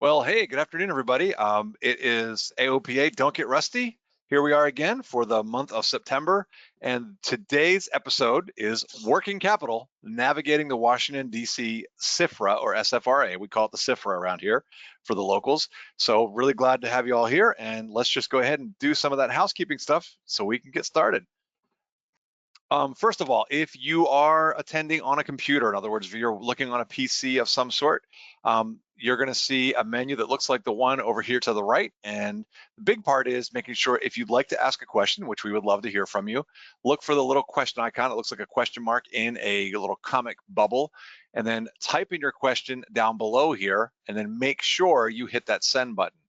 Well, hey, good afternoon, everybody. It is AOPA, Don't Get Rusty. Here we are again for the month of September, and today's episode is Working Capital, Navigating the Washington, D.C. SFRA, or SFRA. We call it the SFRA around here for the locals. So really glad to have you all here, and let's just go ahead and do some of that housekeeping stuff so we can get started. First of all, if you are attending on a computer, in other words, if you're looking on a PC of some sort, you're going to see a menu that looks like the one over here to the right. And the big part is making sure if you'd like to ask a question, which we would love to hear from you, look for the little question icon. It looks like a question mark in a little comic bubble, and then type in your question down below here, and then make sure you hit that send button.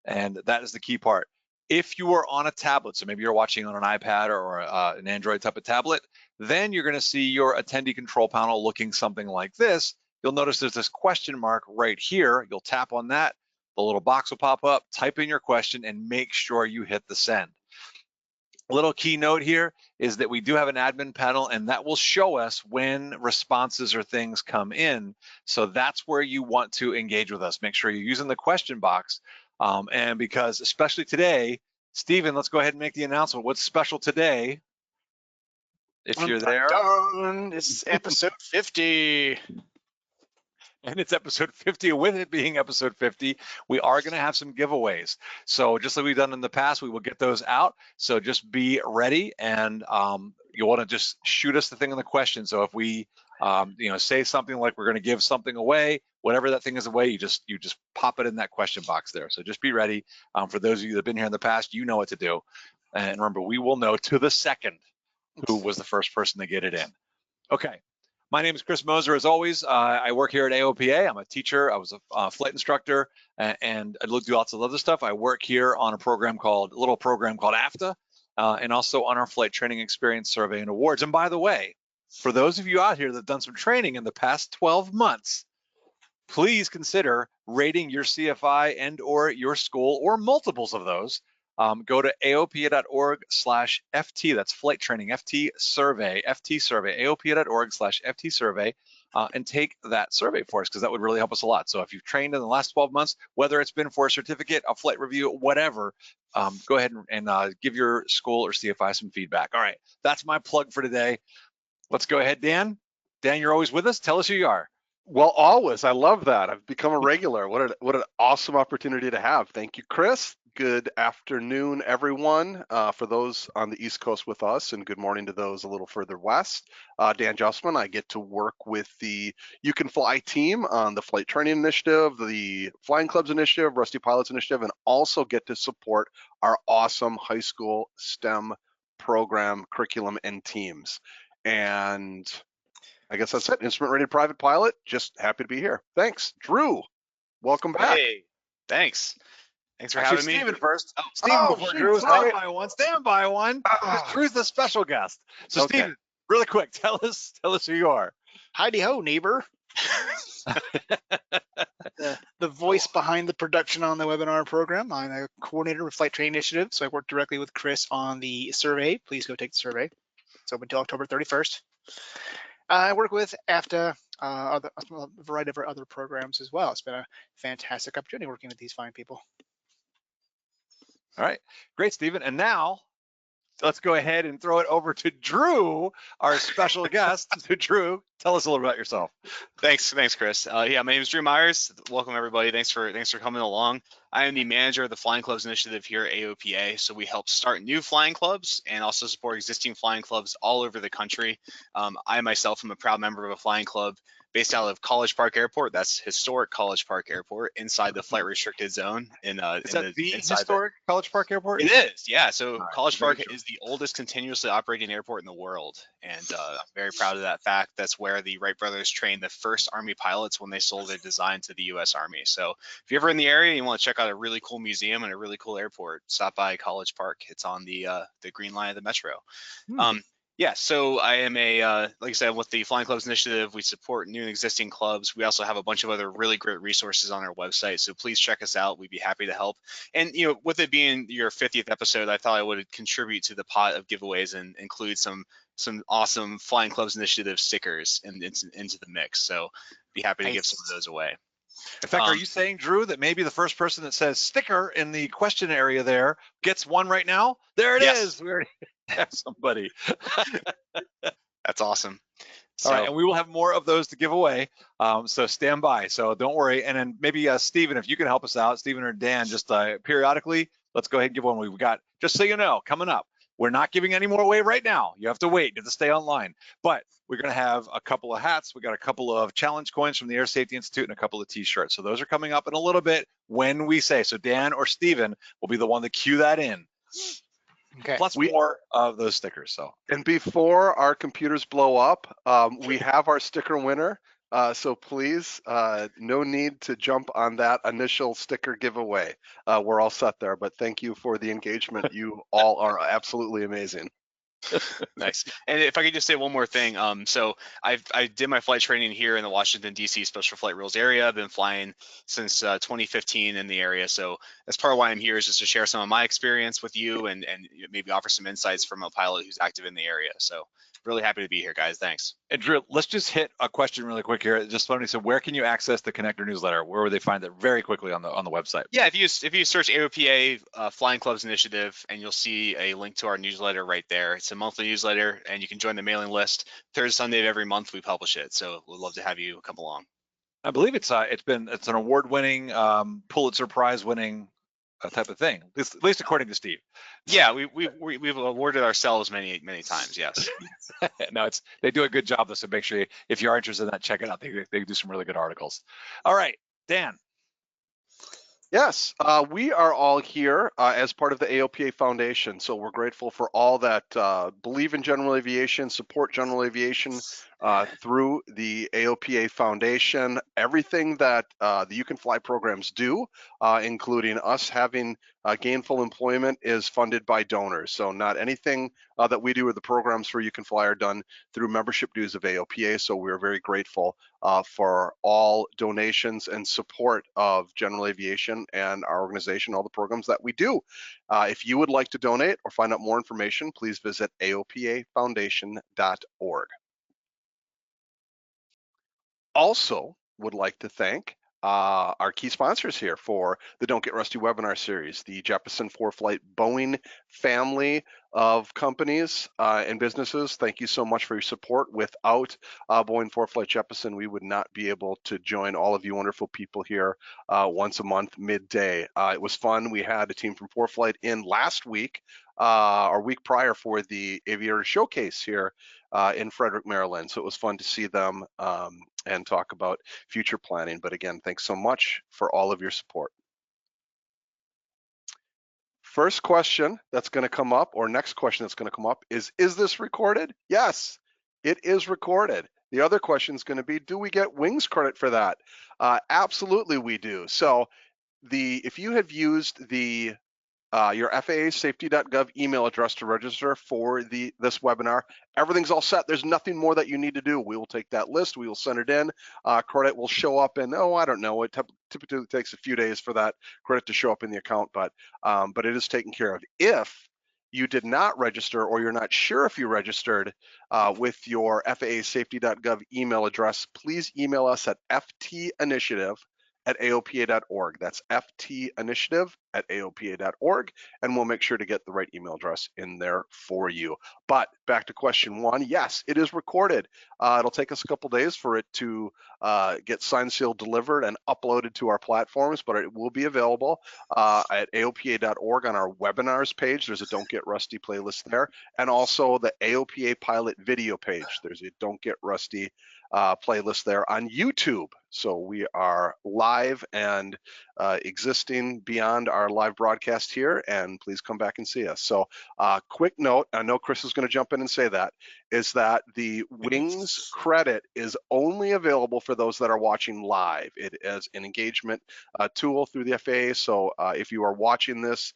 And that is the key part. If you are on a tablet, so maybe you're watching on an iPad or an Android type of tablet, then you're going to see your attendee control panel looking something like this. You'll notice there's this question mark right here. You'll tap on that. The little box will pop up, type in your question, and make sure you hit the send. A little key note here is that we do have an admin panel, and that will show us when responses or things come in. So that's where you want to engage with us. Make sure you're using the question box. And because especially today, Stephen, let's go ahead and make the announcement. What's special today? If you're there. It's episode 50. And it's episode 50. With it being episode 50, we are going to have some giveaways. So just like we've done in the past, we will get those out. So just be ready, and you want to just shoot us the thing in the question. So if we say something like we're going to give something away, whatever that thing is away, you just pop it in that question box there. So just be ready. For those of you that have been here in the past, you know what to do. And remember, we will know to the second who was the first person to get it in. Okay. My name is Chris Moser. As always, I work here at AOPA. I'm a teacher. I was a flight instructor, and I do lots of other stuff. I work here on a little program called AFTA, and also on our flight training experience survey and awards. And by the way, for those of you out here that have done some training in the past 12 months, please consider rating your CFI and or your school or multiples of those. Go to aopa.org/FT, that's flight training, FT survey, aopa.org/FT survey, and take that survey for us, because that would really help us a lot. So if you've trained in the last 12 months, whether it's been for a certificate, a flight review, whatever, go ahead and give your school or CFI some feedback. All right, that's my plug for today. Let's go ahead, Dan. Dan, you're always with us. Tell us who you are. Well, always. I love that. I've become a regular. What an awesome opportunity to have. Thank you, Chris. Good afternoon, everyone, for those on the East Coast with us, and good morning to those a little further west. Dan Justman. I get to work with the You Can Fly team on the Flight Training Initiative, the Flying Clubs Initiative, Rusty Pilots Initiative, and also get to support our awesome high school STEM program, curriculum, and teams. And I guess that's it. Instrument-rated private pilot. Just happy to be here. Thanks, Drew. Welcome back. Hey, thanks for having me. Stephen first. Stephen before Drew. Stand by one. Drew's the special guest. So okay. Stephen, really quick, tell us who you are. Heidi ho, neighbor. the voice behind the production on the webinar program. I'm a coordinator with Flight Training Initiative, so I work directly with Chris on the survey. Please go take the survey. It's open until October 31st. I work with AFTA, a variety of other programs as well. It's been a fantastic opportunity working with these fine people. All right, great, Stephen. And now let's go ahead and throw it over to Drew, our special guest. So Drew, tell us a little about yourself. Thanks, Chris. Yeah, my name is Drew Myers. Welcome, everybody. Thanks for coming along. I am the manager of the Flying Clubs Initiative here at AOPA. So we help start new flying clubs and also support existing flying clubs all over the country. I myself am a proud member of a flying club based out of College Park Airport. That's historic College Park Airport inside the flight restricted zone. Is that the historic College Park Airport? It is, yeah. So College Park is the oldest continuously operating airport in the world. And I'm very proud of that fact. That's where the Wright brothers trained the first Army pilots when they sold their design to the U.S. Army. So if you're ever in the area, you want to check out a really cool museum and a really cool airport, stop by College Park. It's on the Green Line of the Metro. Yeah, so I am like I said, with the Flying Clubs Initiative, we support new and existing clubs. We also have a bunch of other really great resources on our website, so please check us out. We'd be happy to help. And with it being your 50th episode, I thought I would contribute to the pot of giveaways and include some awesome Flying Clubs Initiative stickers into the mix. So be happy to give some of those away. In fact, are you saying, Drew, that maybe the first person that says sticker in the question area there gets one right now? There it is. We already have somebody. That's awesome. All right, and we will have more of those to give away, so stand by. So don't worry. And then maybe Stephen, if you can help us out, Stephen or Dan, just periodically, let's go ahead and give one. We've got, just so you know, coming up. We're not giving any more away right now. You have to wait. You have to stay online. But we're going to have a couple of hats. We got a couple of challenge coins from the Air Safety Institute and a couple of T-shirts. So those are coming up in a little bit when we say. So Dan or Stephen will be the one to cue that in. Okay. Plus more of those stickers. So. And before our computers blow up, we have our sticker winner. So please, no need to jump on that initial sticker giveaway. We're all set there, but thank you for the engagement. You all are absolutely amazing. Nice. And if I could just say one more thing, so I did my flight training here in the Washington DC Special Flight Rules area. I've been flying since 2015 in the area, so that's part of why I'm here, is just to share some of my experience with you and maybe offer some insights from a pilot who's active in the area. So really happy to be here, guys. Thanks. And Drew, let's just hit a question really quick here. Just somebody said, where can you access the Connector newsletter? Where would they find it? Very quickly on the website. Yeah, if you search AOPA Flying Clubs Initiative, and you'll see a link to our newsletter right there. It's a monthly newsletter, and you can join the mailing list. Third Sunday of every month we publish it. So we'd love to have you come along. I believe it's an award-winning, Pulitzer Prize-winning type of thing, at least according to Steve. Yeah, we've awarded ourselves many times. Yes. No, they do a good job though. So make sure if you are interested in that, check it out. They do some really good articles. All right, Dan. Yes, we are all here as part of the AOPA Foundation. So we're grateful for all that believe in general aviation, support general aviation through the AOPA Foundation. Everything that the You Can Fly programs do, including us having gainful employment, is funded by donors. So not anything that we do or the programs for You Can Fly are done through membership dues of AOPA. So we're very grateful for all donations and support of general aviation and our organization, all the programs that we do. If you would like to donate or find out more information, please visit aopafoundation.org. Also would like to thank our key sponsors here for the Don't Get Rusty webinar series, the Jeppesen 4-Flight Boeing family of companies and businesses. Thank you so much for your support. Without Boeing 4-Flight Jeppesen, we would not be able to join all of you wonderful people here once a month midday. It was fun. We had a team from 4-Flight in last week, or week prior, for the Aviator Showcase here in Frederick, Maryland. So it was fun to see them and talk about future planning. But again, thanks so much for all of your support. First question that's going to come up, or next question that's going to come up, is this recorded? Yes, it is recorded. The other question is going to be, do we get wings credit for that? Absolutely we do. So if you have used the your FAAsafety.gov email address to register for this webinar, everything's all set. There's nothing more that you need to do. We will take that list, we will send it in. Credit will show up in, I don't know, it typically takes a few days for that credit to show up in the account, but it is taken care of. If you did not register, or you're not sure if you registered with your FAAsafety.gov email address, please email us at ftinitiative@aopa.org. That's ftinitiative@aopa.org, and we'll make sure to get the right email address in there for you. But back to question one, yes, it is recorded. It'll take us a couple days for it to get signed, sealed, delivered, and uploaded to our platforms, but it will be available at aopa.org on our webinars page. There's a Don't Get Rusty playlist there, and also the AOPA pilot video page. There's a Don't Get Rusty playlist there on YouTube. So we are live and existing beyond our live broadcast here, and please come back and see us. So quick note, I know Chris is going to jump in and say that, is that the wings credit is only available for those that are watching live. It is an engagement tool through the FAA. So if you are watching this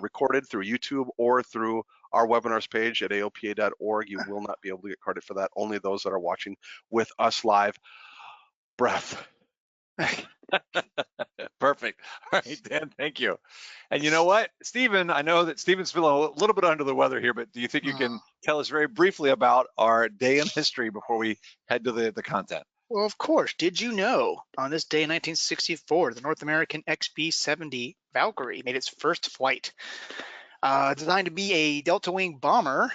recorded through YouTube or through our webinars page at aopa.org, you will not be able to get credit for that. Only those that are watching with us live. Breath. Perfect. All right, Dan, thank you. And you know what, Stephen, I know that Stephen's feeling a little bit under the weather here, but do you think you can tell us very briefly about our day in history before we head to the content? Well, of course. Did you know on this day in 1964, the North American XB-70 Valkyrie made its first flight? Designed to be a delta wing bomber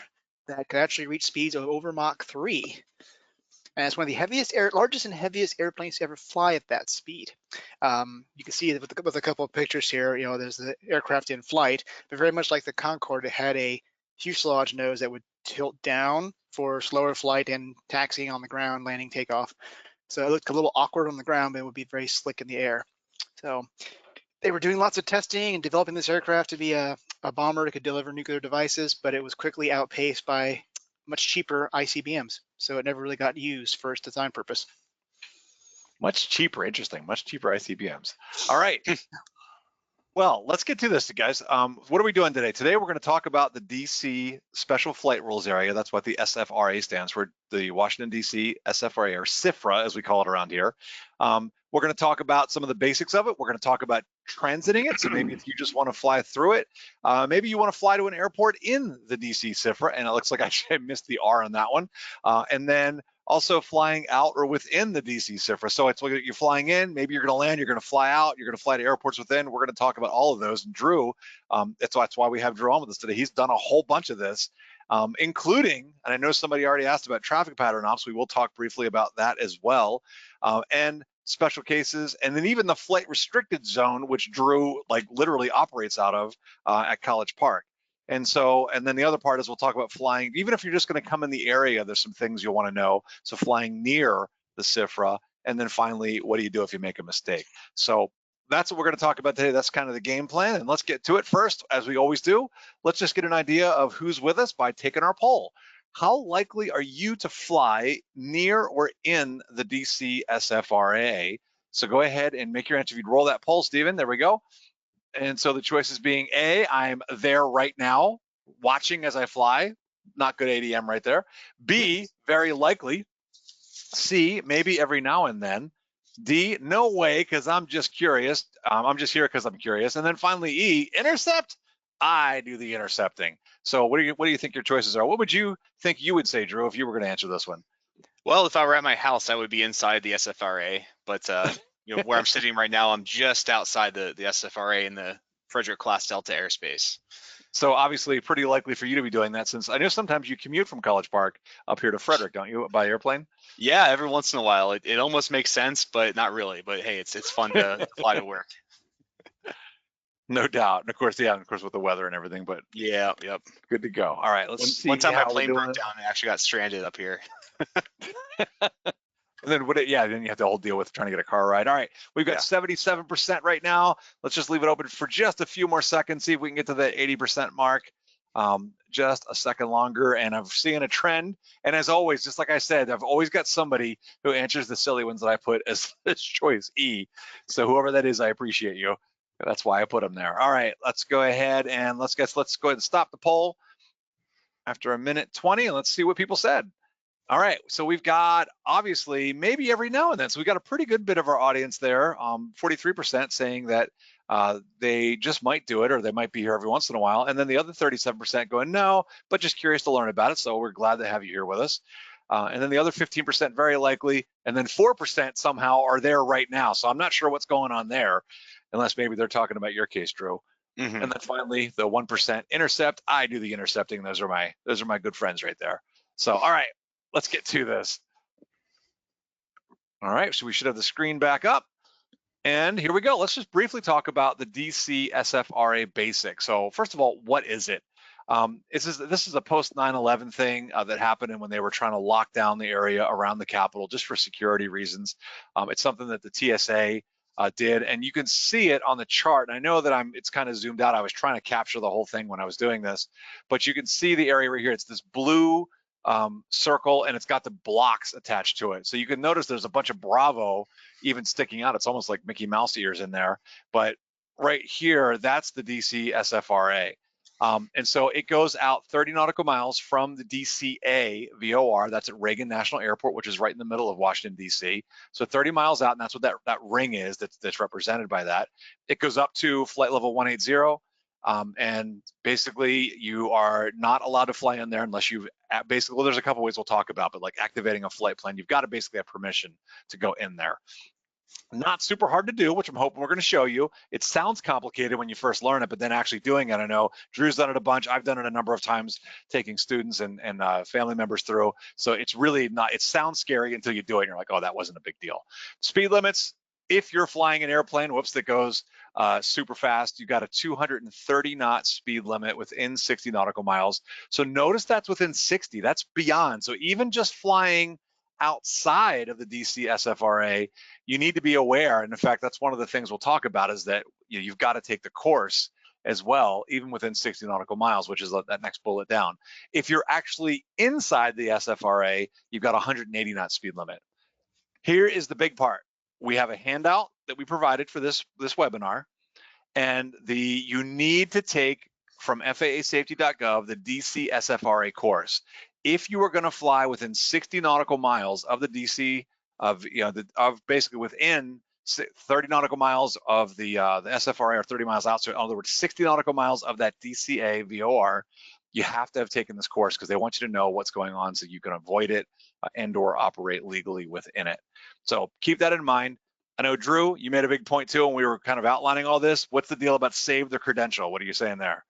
that could actually reach speeds of over Mach 3. And it's one of the largest and heaviest airplanes to ever fly at that speed. You can see with a couple of pictures here, there's the aircraft in flight, but very much like the Concorde, it had a fuselage nose that would tilt down for slower flight and taxiing on the ground, landing, takeoff. So it looked a little awkward on the ground, but it would be very slick in the air. So they were doing lots of testing and developing this aircraft to be a bomber that could deliver nuclear devices, but it was quickly outpaced by much cheaper ICBMs. So it never really got used for its design purpose. Much cheaper, interesting, much cheaper ICBMs. All right. Well, let's get to this, guys. What are we doing today? Today, we're going to talk about the DC Special Flight Rules Area. That's what the SFRA stands for, the Washington, DC SFRA, or SFRA, as we call it around here. We're going to talk about some of the basics of it. We're going to talk about transiting it. So maybe if you just want to fly through it, maybe you want to fly to an airport in the DC SFRA, and it looks like I missed the R on that one. And then also flying out or within the DC SFRA. So it's like you're flying in, maybe you're going to land, you're going to fly out, you're going to fly to airports within. We're going to talk about all of those. And Drew, that's why we have Drew on with us today. He's done a whole bunch of this, including, and I know somebody already asked about traffic pattern ops. We will talk briefly about that as well. And special cases, and then even the flight restricted zone, which Drew like literally operates out of at College Park. And then the other part is we'll talk about flying, even if you're just going to come in the area, there's some things you'll want to know. So flying near the SFRA, and then finally, what do you do if you make a mistake? So that's what we're going to talk about today. That's kind of the game plan, and let's get to it. First, as we always do, let's just get an idea of who's with us by taking our poll. How likely are you to fly near or in the DC SFRA? So go ahead and make your answer. If you'd roll that poll, Stephen, there we go. And so the choices being A, I'm there right now, watching as I fly. Not good ADM right there. B, very likely. C, maybe every now and then. D, no way, because I'm just curious. I'm just here because I'm curious. And then finally E, intercept. I do the intercepting. So what do you think your choices are? What would you think you would say, Drew, if you were going to answer this one? Well, if I were at my house, I would be inside the SFRA, but where I'm sitting right now, I'm just outside the SFRA in the Frederick class Delta airspace. So obviously pretty likely for you to be doing that, since I know sometimes you commute from College Park up here to Frederick, don't you, by airplane? Yeah, every once in a while. It almost makes sense, but not really. But hey, it's fun to fly to work. No doubt. And of course with the weather and everything, but yeah, yep. Good to go. All right, let's see. One time my plane broke down and actually got stranded up here. And then then you have to whole deal with trying to get a car ride. All right, we've got 77% right now. Let's just leave it open for just a few more seconds, see if we can get to the 80% mark. Just a second longer, and I'm seeing a trend. And as always, just like I said, I've always got somebody who answers the silly ones that I put as choice E. So whoever that is, I appreciate you. That's why I put them there. All right, let's go ahead and let's go ahead and stop the poll after a minute 20, and let's see what people said. All right, so we've got obviously maybe every now and then. So we got a pretty good bit of our audience there. 43% saying that they just might do it, or they might be here every once in a while. And then the other 37% going no, but just curious to learn about it. So we're glad to have you here with us. And then the other 15% very likely, and then 4% somehow are there right now. So I'm not sure what's going on there, unless maybe they're talking about your case, Drew. Mm-hmm. And then finally, the 1% intercept. I do the intercepting. Those are my good friends right there. So all right, let's get to this. All right, so we should have the screen back up. And here we go. Let's just briefly talk about the DC SFRA basic. So first of all, what is it? This is a post 9/11 thing that happened when they were trying to lock down the area around the Capitol just for security reasons. It's something that the TSA did, and you can see it on the chart. And I know that it's kind of zoomed out. I was trying to capture the whole thing when I was doing this, but you can see the area right here. It's this blue circle, and it's got the blocks attached to it. So you can notice there's a bunch of Bravo even sticking out. It's almost like Mickey Mouse ears in there. But right here, that's the DC SFRA. And so it goes out 30 nautical miles from the DCA VOR. That's at Reagan National Airport, which is right in the middle of Washington, D.C. So 30 miles out, and that's what that ring is that's represented by that. It goes up to flight level 180. And basically you are not allowed to fly in there unless you've basically, well, there's a couple ways we'll talk about, but like activating a flight plan, you've got to basically have permission to go in there. Not super hard to do, which I'm hoping we're going to show you. It sounds complicated when you first learn it, but then actually doing it, I know Drew's done it a bunch. I've done it a number of times, taking students and family members through. So it's really not, it sounds scary until you do it and you're like, oh, that wasn't a big deal. Speed limits, if you're flying an airplane, whoops, that goes super fast, you got a 230 knot speed limit within 60 nautical miles. So notice that's within 60, that's beyond. So even just flying outside of the DC SFRA, you need to be aware. And in fact, that's one of the things we'll talk about is that you've got to take the course as well, even within 60 nautical miles, which is that next bullet down. If you're actually inside the SFRA, you've got 180 knot speed limit. Here is the big part. We have a handout that we provided for this webinar, and you need to take from FAAsafety.gov the DC SFRA course. If you are going to fly within 60 nautical miles of the DC, of basically within 30 nautical miles of the SFRA, or 30 miles out, so in other words 60 nautical miles of that DCA VOR, you have to have taken this course because they want you to know what's going on so you can avoid it and or operate legally within it. So keep that in mind. I know, Drew, you made a big point too when we were kind of outlining all this. What's the deal about save the credential? What are you saying there?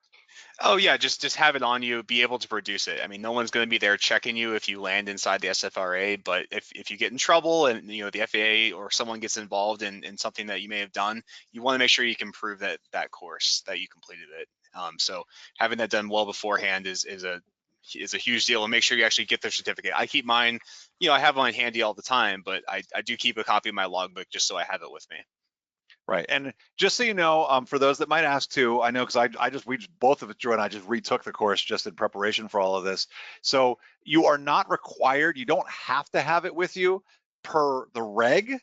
Oh yeah, just have it on you, be able to produce it. I mean, no one's going to be there checking you if you land inside the SFRA, but if you get in trouble and the FAA or someone gets involved in something that you may have done, you want to make sure you can prove that course, that you completed it. So having that done well beforehand is a huge deal, and make sure you actually get the certificate. I keep mine, I have mine handy all the time, but I do keep a copy of my logbook just so I have it with me. Right, and just so you know, for those that might ask too, I know because we both of us, Drew and I, just retook the course just in preparation for all of this. So you are not required, you don't have to have it with you per the reg,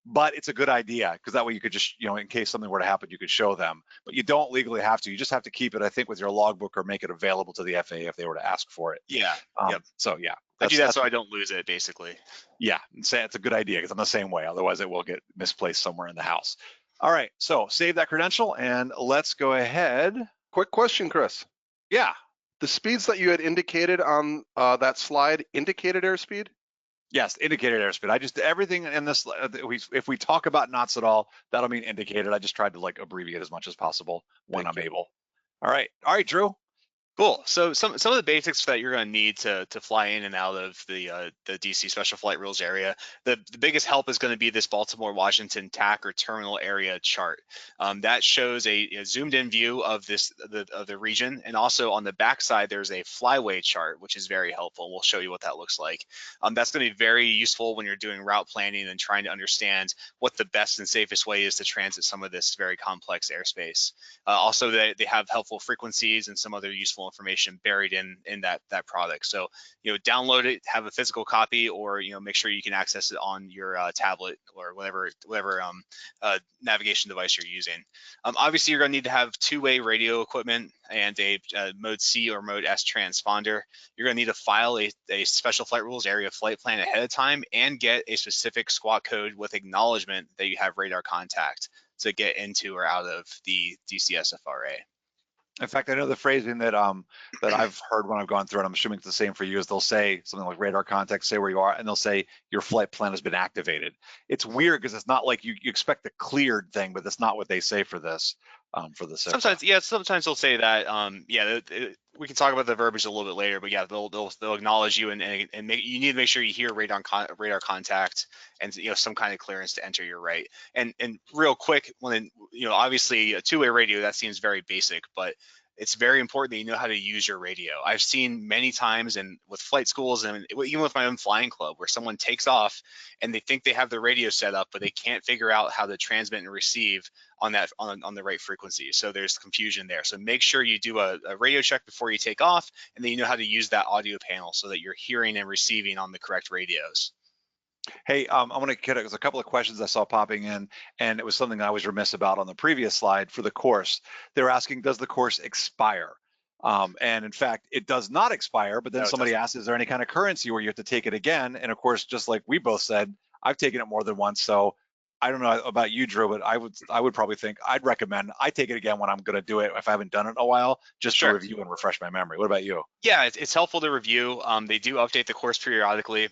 but it's a good idea because that way you could just, in case something were to happen, you could show them. But you don't legally have to. You just have to keep it, I think, with your logbook or make it available to the FAA if they were to ask for it. Yeah. Yep. So yeah, I do that so I don't lose it, basically. Yeah, say it's a good idea because I'm the same way. Otherwise, it will get misplaced somewhere in the house. All right, so save that credential and let's go ahead. Quick question, Chris. Yeah. The speeds that you had indicated on that slide indicated airspeed? Yes, indicated airspeed. Everything in this, if we talk about knots at all, that'll mean indicated. I just tried to abbreviate as much as possible when I'm able. All right, Drew. Cool. So some of the basics that you're going to need to fly in and out of the DC Special Flight Rules area. The biggest help is going to be this Baltimore-Washington TAC or terminal area chart. That shows a zoomed in view of the region, and also on the back side there's a flyway chart, which is very helpful. We'll show you what that looks like. That's going to be very useful when you're doing route planning and trying to understand what the best and safest way is to transit some of this very complex airspace. Also, they have helpful frequencies and some other useful information buried in that product. So download it, have a physical copy, or make sure you can access it on your tablet or whatever navigation device you're using. Obviously, you're going to need to have two-way radio equipment and a mode C or mode S transponder. You're going to need to file a Special Flight Rules area flight plan ahead of time and get a specific squawk code with acknowledgement that you have radar contact to get into or out of the DC SFRA. In fact, I know the phrasing that I've heard when I've gone through it, I'm assuming it's the same for you, is they'll say something like radar contact, say where you are, and they'll say your flight plan has been activated. It's weird because it's not like you expect the cleared thing, but that's not what they say for this. Sometimes they'll say that. We can talk about the verbiage a little bit later, but yeah, they'll acknowledge you and you need to make sure you hear radar contact and some kind of clearance to enter your right. And real quick, obviously a two-way radio, that seems very basic, but it's very important that you know how to use your radio. I've seen many times with flight schools and even with my own flying club where someone takes off and they think they have the radio set up, but they can't figure out how to transmit and receive on the right frequency. So there's confusion there. So make sure you do a radio check before you take off, and then you know how to use that audio panel so that you're hearing and receiving on the correct radios. Hey, I want to get a couple of questions I saw popping in, and it was something I was remiss about on the previous slide for the course. They're asking, does the course expire? And in fact, it does not expire, but then somebody asked, is there any kind of currency where you have to take it again? And of course, just like we both said, I've taken it more than once, so I don't know about you, Drew, but I would probably think I'd recommend I take it again when I'm going to do it if I haven't done it in a while, just to Sure. review and refresh my memory. What about you? Yeah, it's helpful to review. They do update the course periodically,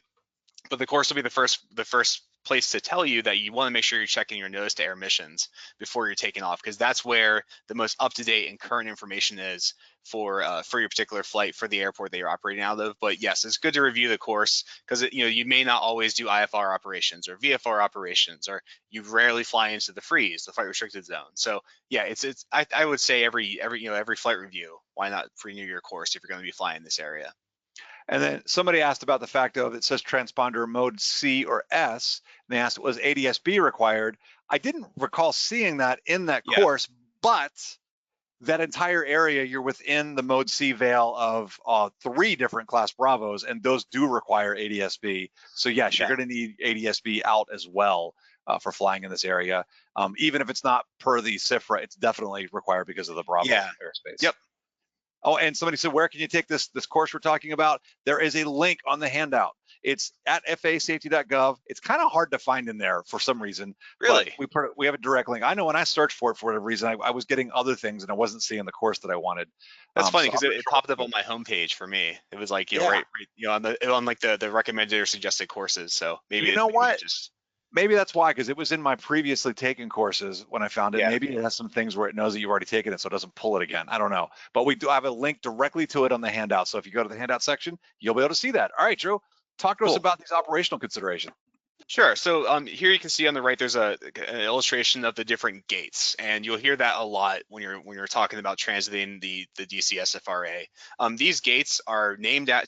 but the course will be the first place to tell you that you want to make sure you're checking your nose to air missions before you're taking off, because that's where the most up-to-date and current information is for your particular flight for the airport that you're operating out of. But yes, it's good to review the course, because you may not always do IFR operations or VFR operations, or you rarely fly into the freeze, the flight restricted zone. So yeah, I would say every flight review, why not renew your course if you're going to be flying this area. And then somebody asked about the fact of it says transponder mode C or S, and they asked, was ADS-B required? I didn't recall seeing that in that course, but that entire area, you're within the mode C veil of 3 different class Bravos, and those do require ADS-B. So yes, you're going to need ADS-B out as well for flying in this area. Even if it's not per the SFRA, it's definitely required because of the Bravo airspace. Yep. Oh, and somebody said, where can you take this course we're talking about? There is a link on the handout. It's at fasafety.gov. It's kind of hard to find in there for some reason. Really? But we have a direct link. I know when I searched for it for whatever reason, I was getting other things and I wasn't seeing the course that I wanted. That's funny, because so it popped up on my homepage for me. It was like, right, on like the recommended or suggested courses. So maybe you know what? Maybe that's why, because it was in my previously taken courses when I found it. Yeah. Maybe it has some things where it knows that you've already taken it, so it doesn't pull it again. I don't know. But we do have a link directly to it on the handout. So if you go to the handout section, you'll be able to see that. All right, Drew, talk to us about these operational considerations. Sure. So here you can see on the right, there's an illustration of the different gates, and you'll hear that a lot when you're talking about transiting the DC SFRA. These gates are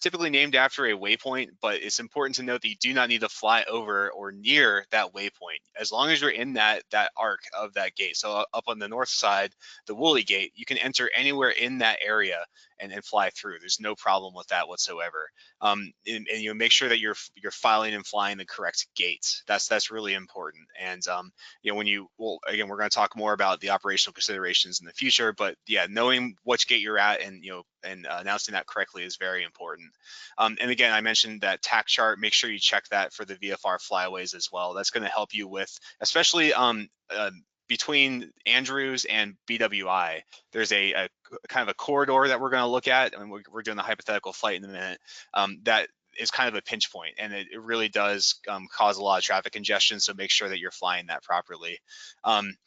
typically named after a waypoint, but it's important to note that you do not need to fly over or near that waypoint as long as you're in that arc of that gate. So up on the north side, the Woolly Gate, you can enter anywhere in that area and fly through. There's no problem with that whatsoever. And you make sure that you're filing and flying the correct gates. That's really important. And again, we're going to talk more about the operational considerations in the future, but yeah, knowing which gate you're at and announcing that correctly is very important. And again, I mentioned that TAC chart. Make sure you check that for the VFR flyways as well. That's going to help you with, especially between Andrews and BWI, there's a kind of a corridor that we're going to look at, and we're doing the hypothetical flight in a minute. That is kind of a pinch point, and it really does cause a lot of traffic congestion. So make sure that you're flying that properly. And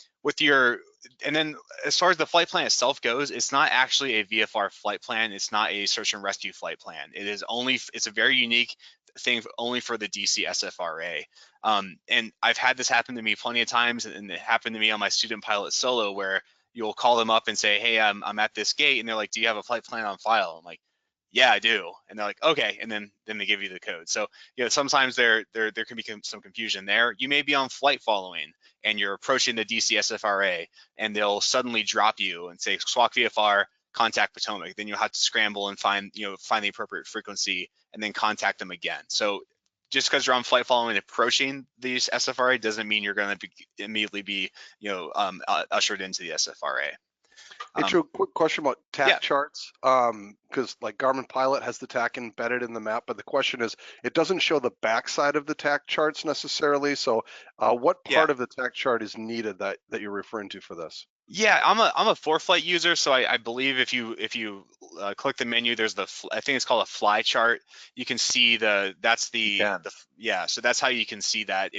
then as far as the flight plan itself goes, it's not actually a VFR flight plan. It's not a search and rescue flight plan. It's a very unique thing only for the DC SFRA. And I've had this happen to me plenty of times, and it happened to me on my student pilot solo, where you'll call them up and say, hey, I'm at this gate, and they're like, do you have a flight plan on file? I'm like, yeah, I do. And they're like, okay, and then they give you the code. So sometimes there can be some confusion there. You may be on flight following and you're approaching the DC SFRA, and they'll suddenly drop you and say squawk VFR, contact Potomac. Then you'll have to scramble and find the appropriate frequency and then contact them again. So just because you're on flight following and approaching the SFRA doesn't mean you're going to immediately be ushered into the SFRA. Hey, Drew, quick question about TAC charts, because like Garmin Pilot has the TAC embedded in the map, but the question is, it doesn't show the backside of the TAC charts necessarily. So what part of the TAC chart is needed that you're referring to for this? Yeah, I'm a ForeFlight user, so I believe if you click the menu, there's I think it's called a fly chart. You can see so that's how you can see that.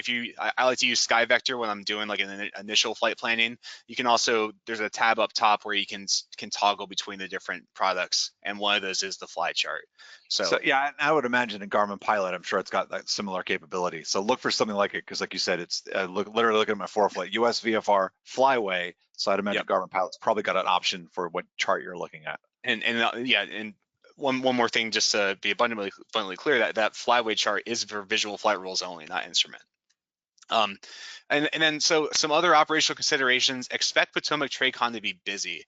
I like to use SkyVector when I'm doing like an initial flight planning. You can also, there's a tab up top where you can toggle between the different products, and one of those is the fly chart. So yeah, I would imagine in Garmin Pilot, I'm sure it's got that similar capability. So look for something like it, because like you said, it's literally looking at my ForeFlight US VFR flyway. So I'd imagine Garmin Pilot's probably got an option for what chart you're looking at. And one more thing, just to be abundantly clear, that flyway chart is for visual flight rules only, not instrument. And then so some other operational considerations: expect Potomac TRACON to be busy.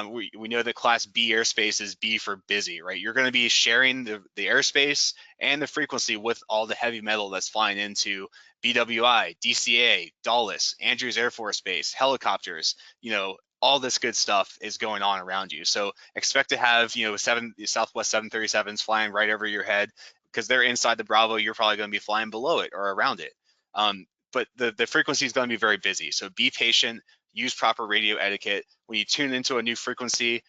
We know that Class B airspace is B for busy, right? You're going to be sharing the airspace and the frequency with all the heavy metal that's flying into BWI, DCA, Dulles, Andrews Air Force Base, helicopters. All this good stuff is going on around you. So expect to have Southwest 737s flying right over your head, because they're inside the Bravo. You're probably going to be flying below it or around it. but the frequency is going to be very busy. So be patient, use proper radio etiquette. When you tune into a new frequency,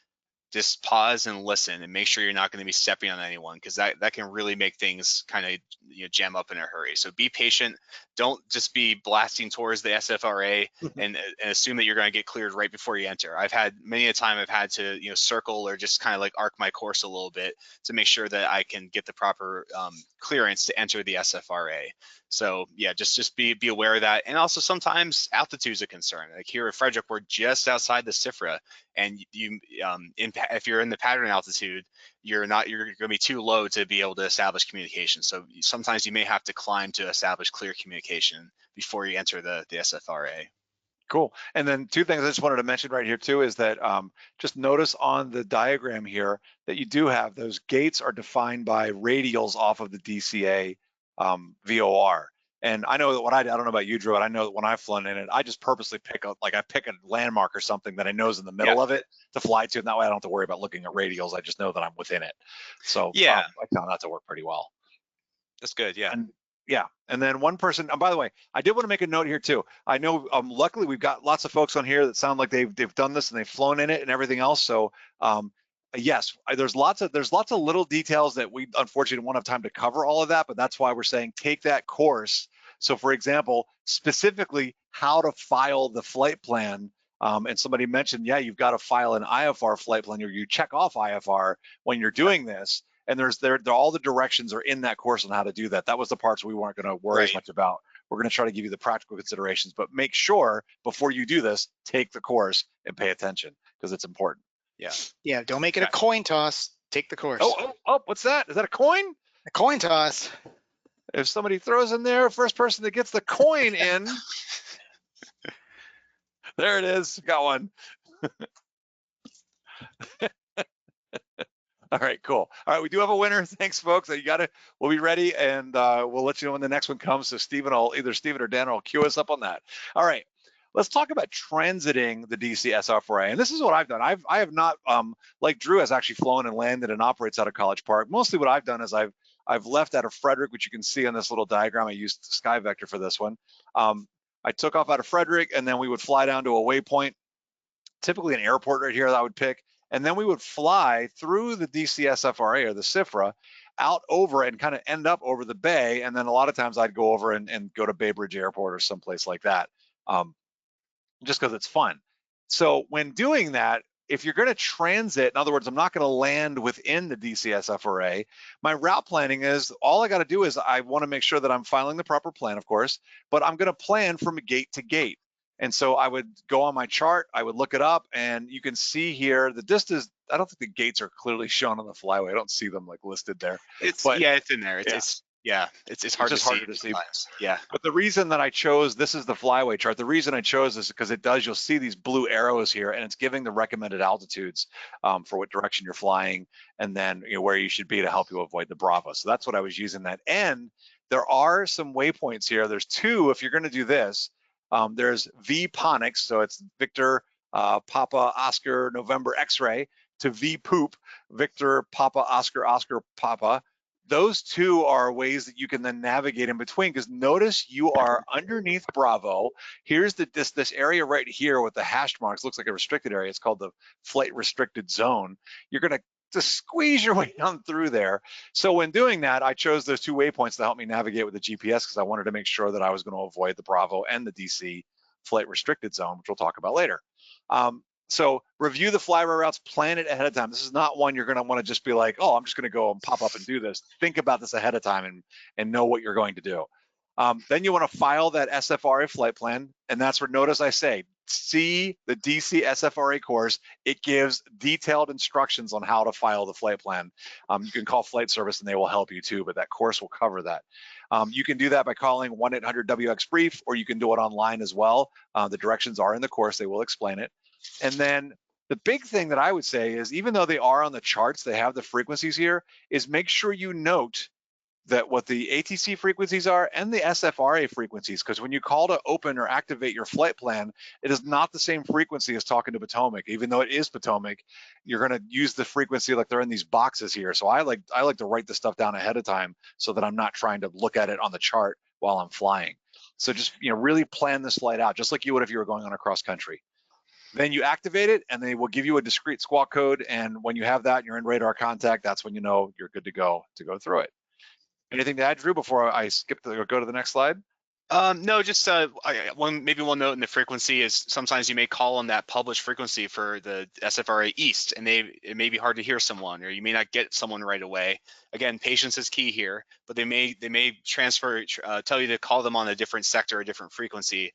just pause and listen and make sure you're not going to be stepping on anyone, because that can really make things kind of jam up in a hurry. So be patient. Don't just be blasting towards the SFRA and assume that you're going to get cleared right before you enter. I've had many a time I've had to circle or just kind of like arc my course a little bit to make sure that I can get the proper clearance to enter the SFRA. So yeah, just be aware of that. And also sometimes altitude is a concern. Like here at Frederick, we're just outside the SFRA, and if you're in the pattern altitude, you're going to be too low to be able to establish communication. So sometimes you may have to climb to establish clear communication before you enter the SFRA. Cool. And then two things I just wanted to mention right here too is that just notice on the diagram here that you do have those gates are defined by radials off of the DCA VOR. And I know that I don't know about you, Drew, but I know that when I've flown in it, I just purposely pick a landmark or something that I know is in the middle of it to fly to, and that way I don't have to worry about looking at radials. I just know that I'm within it. So I found that to work pretty well. That's good. Yeah. And then one person, by the way, I did want to make a note here too. I know luckily we've got lots of folks on here that sound like they've done this and they've flown in it and everything else. So yes, there's lots of little details that we unfortunately won't have time to cover all of that, but that's why we're saying take that course. So for example, specifically how to file the flight plan. And somebody mentioned, you've got to file an IFR flight plan, or you check off IFR when you're doing this. And all the directions are in that course on how to do that. That was the parts we weren't going to worry as much about. We're going to try to give you the practical considerations, but make sure before you do this, take the course and pay attention because it's important. Yeah. Don't make it a coin toss. Take the course. Oh, what's that? Is that a coin? A coin toss. If somebody throws in there, first person that gets the coin in. There it is. Got one. All right, cool. All right, we do have a winner. Thanks, folks. We'll be ready, and we'll let you know when the next one comes. So either Stephen or Dan will cue us up on that. All right, let's talk about transiting the DC SFRA. And this is what I've done. I have not, like Drew has actually flown and landed and operates out of College Park. Mostly what I've done is I've left out of Frederick, which you can see on this little diagram. I used Sky Vector for this one. I took off out of Frederick, and then we would fly down to a waypoint, typically an airport right here that I would pick. And then we would fly through the DC SFRA or the SFRA out over and kind of end up over the bay. And then a lot of times I'd go over and go to Bay Bridge Airport or someplace like that, just because it's fun. So when doing that, if you're going to transit, in other words, I'm not going to land within the DC SFRA, my route planning is all I got to do is I want to make sure that I'm filing the proper plan, of course, but I'm going to plan from gate to gate. And so I would go on my chart, I would look it up, and you can see here the distance. I don't think the gates are clearly shown on the flyway. I don't see them like listed there. It's in there. It's hard to see. Yeah. But the reason that I chose, this is the flyway chart. The reason I chose this is because you'll see these blue arrows here, and it's giving the recommended altitudes for what direction you're flying, and then where you should be to help you avoid the Bravo. So that's what I was using that. And there are some waypoints here. There's two if you're going to do this. There's V Ponix, so it's Victor, Papa, Oscar, November, X-ray, to V Poop, Victor, Papa, Oscar, Oscar, Papa. Those two are ways that you can then navigate in between, because notice you are underneath Bravo. Here's this area right here with the hashed marks, looks like a restricted area. It's called the flight restricted zone. You're gonna to squeeze your way down through there. So when doing that, I chose those two waypoints to help me navigate with the GPS, because I wanted to make sure that I was going to avoid the Bravo and the DC flight restricted zone, which we'll talk about later. So review the flyby routes, plan it ahead of time. This is not one you're going to want to just be like, oh, I'm just going to go and pop up and do this. Think about this ahead of time and know what you're going to do. Then you want to file that SFRA flight plan, and that's where, notice I say, see the DC SFRA course. It gives detailed instructions on how to file the flight plan. You can call flight service and they will help you too, but that course will cover that. You can do that by calling 1-800-WX-BRIEF, or you can do it online as well. The directions are in the course, they will explain it. And then the big thing that I would say is, even though they are on the charts, they have the frequencies here, is make sure you note that what the ATC frequencies are and the SFRA frequencies, because when you call to open or activate your flight plan, it is not the same frequency as talking to Potomac. Even though it is Potomac, you're going to use the frequency like they're in these boxes here. So I like to write this stuff down ahead of time so that I'm not trying to look at it on the chart while I'm flying. So just, really plan this flight out, just like you would if you were going on a cross country. Then you activate it, and they will give you a discrete squawk code. And when you have that and you're in radar contact, that's when you know you're good to go through it. Anything to add, Drew, before I go to the next slide? No, just maybe one note in the frequency is sometimes you may call on that published frequency for the SFRA East, and it may be hard to hear someone, or you may not get someone right away. Again, patience is key here, but they may tell you to call them on a different sector, a different frequency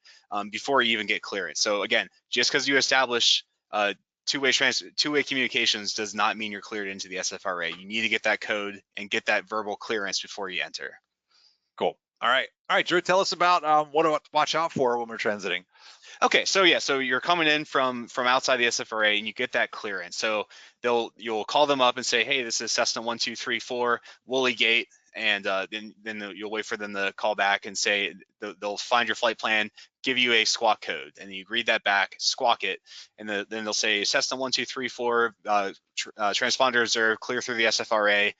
before you even get clearance. So again, just because you establish two-way communications does not mean you're cleared into the SFRA. You need to get that code and get that verbal clearance before you enter. Cool. All right, Drew, tell us about what to watch out for when we're transiting. Okay, so you're coming in from outside the SFRA and you get that clearance. So you'll call them up and say, hey, this is Cessna 1234 Woolly Gate, and then you'll wait for them to call back and say they'll find your flight plan, give you a squawk code, and you read that back, squawk it, and then they'll say Cessna 1234 transponder observed, clear through the SFRA,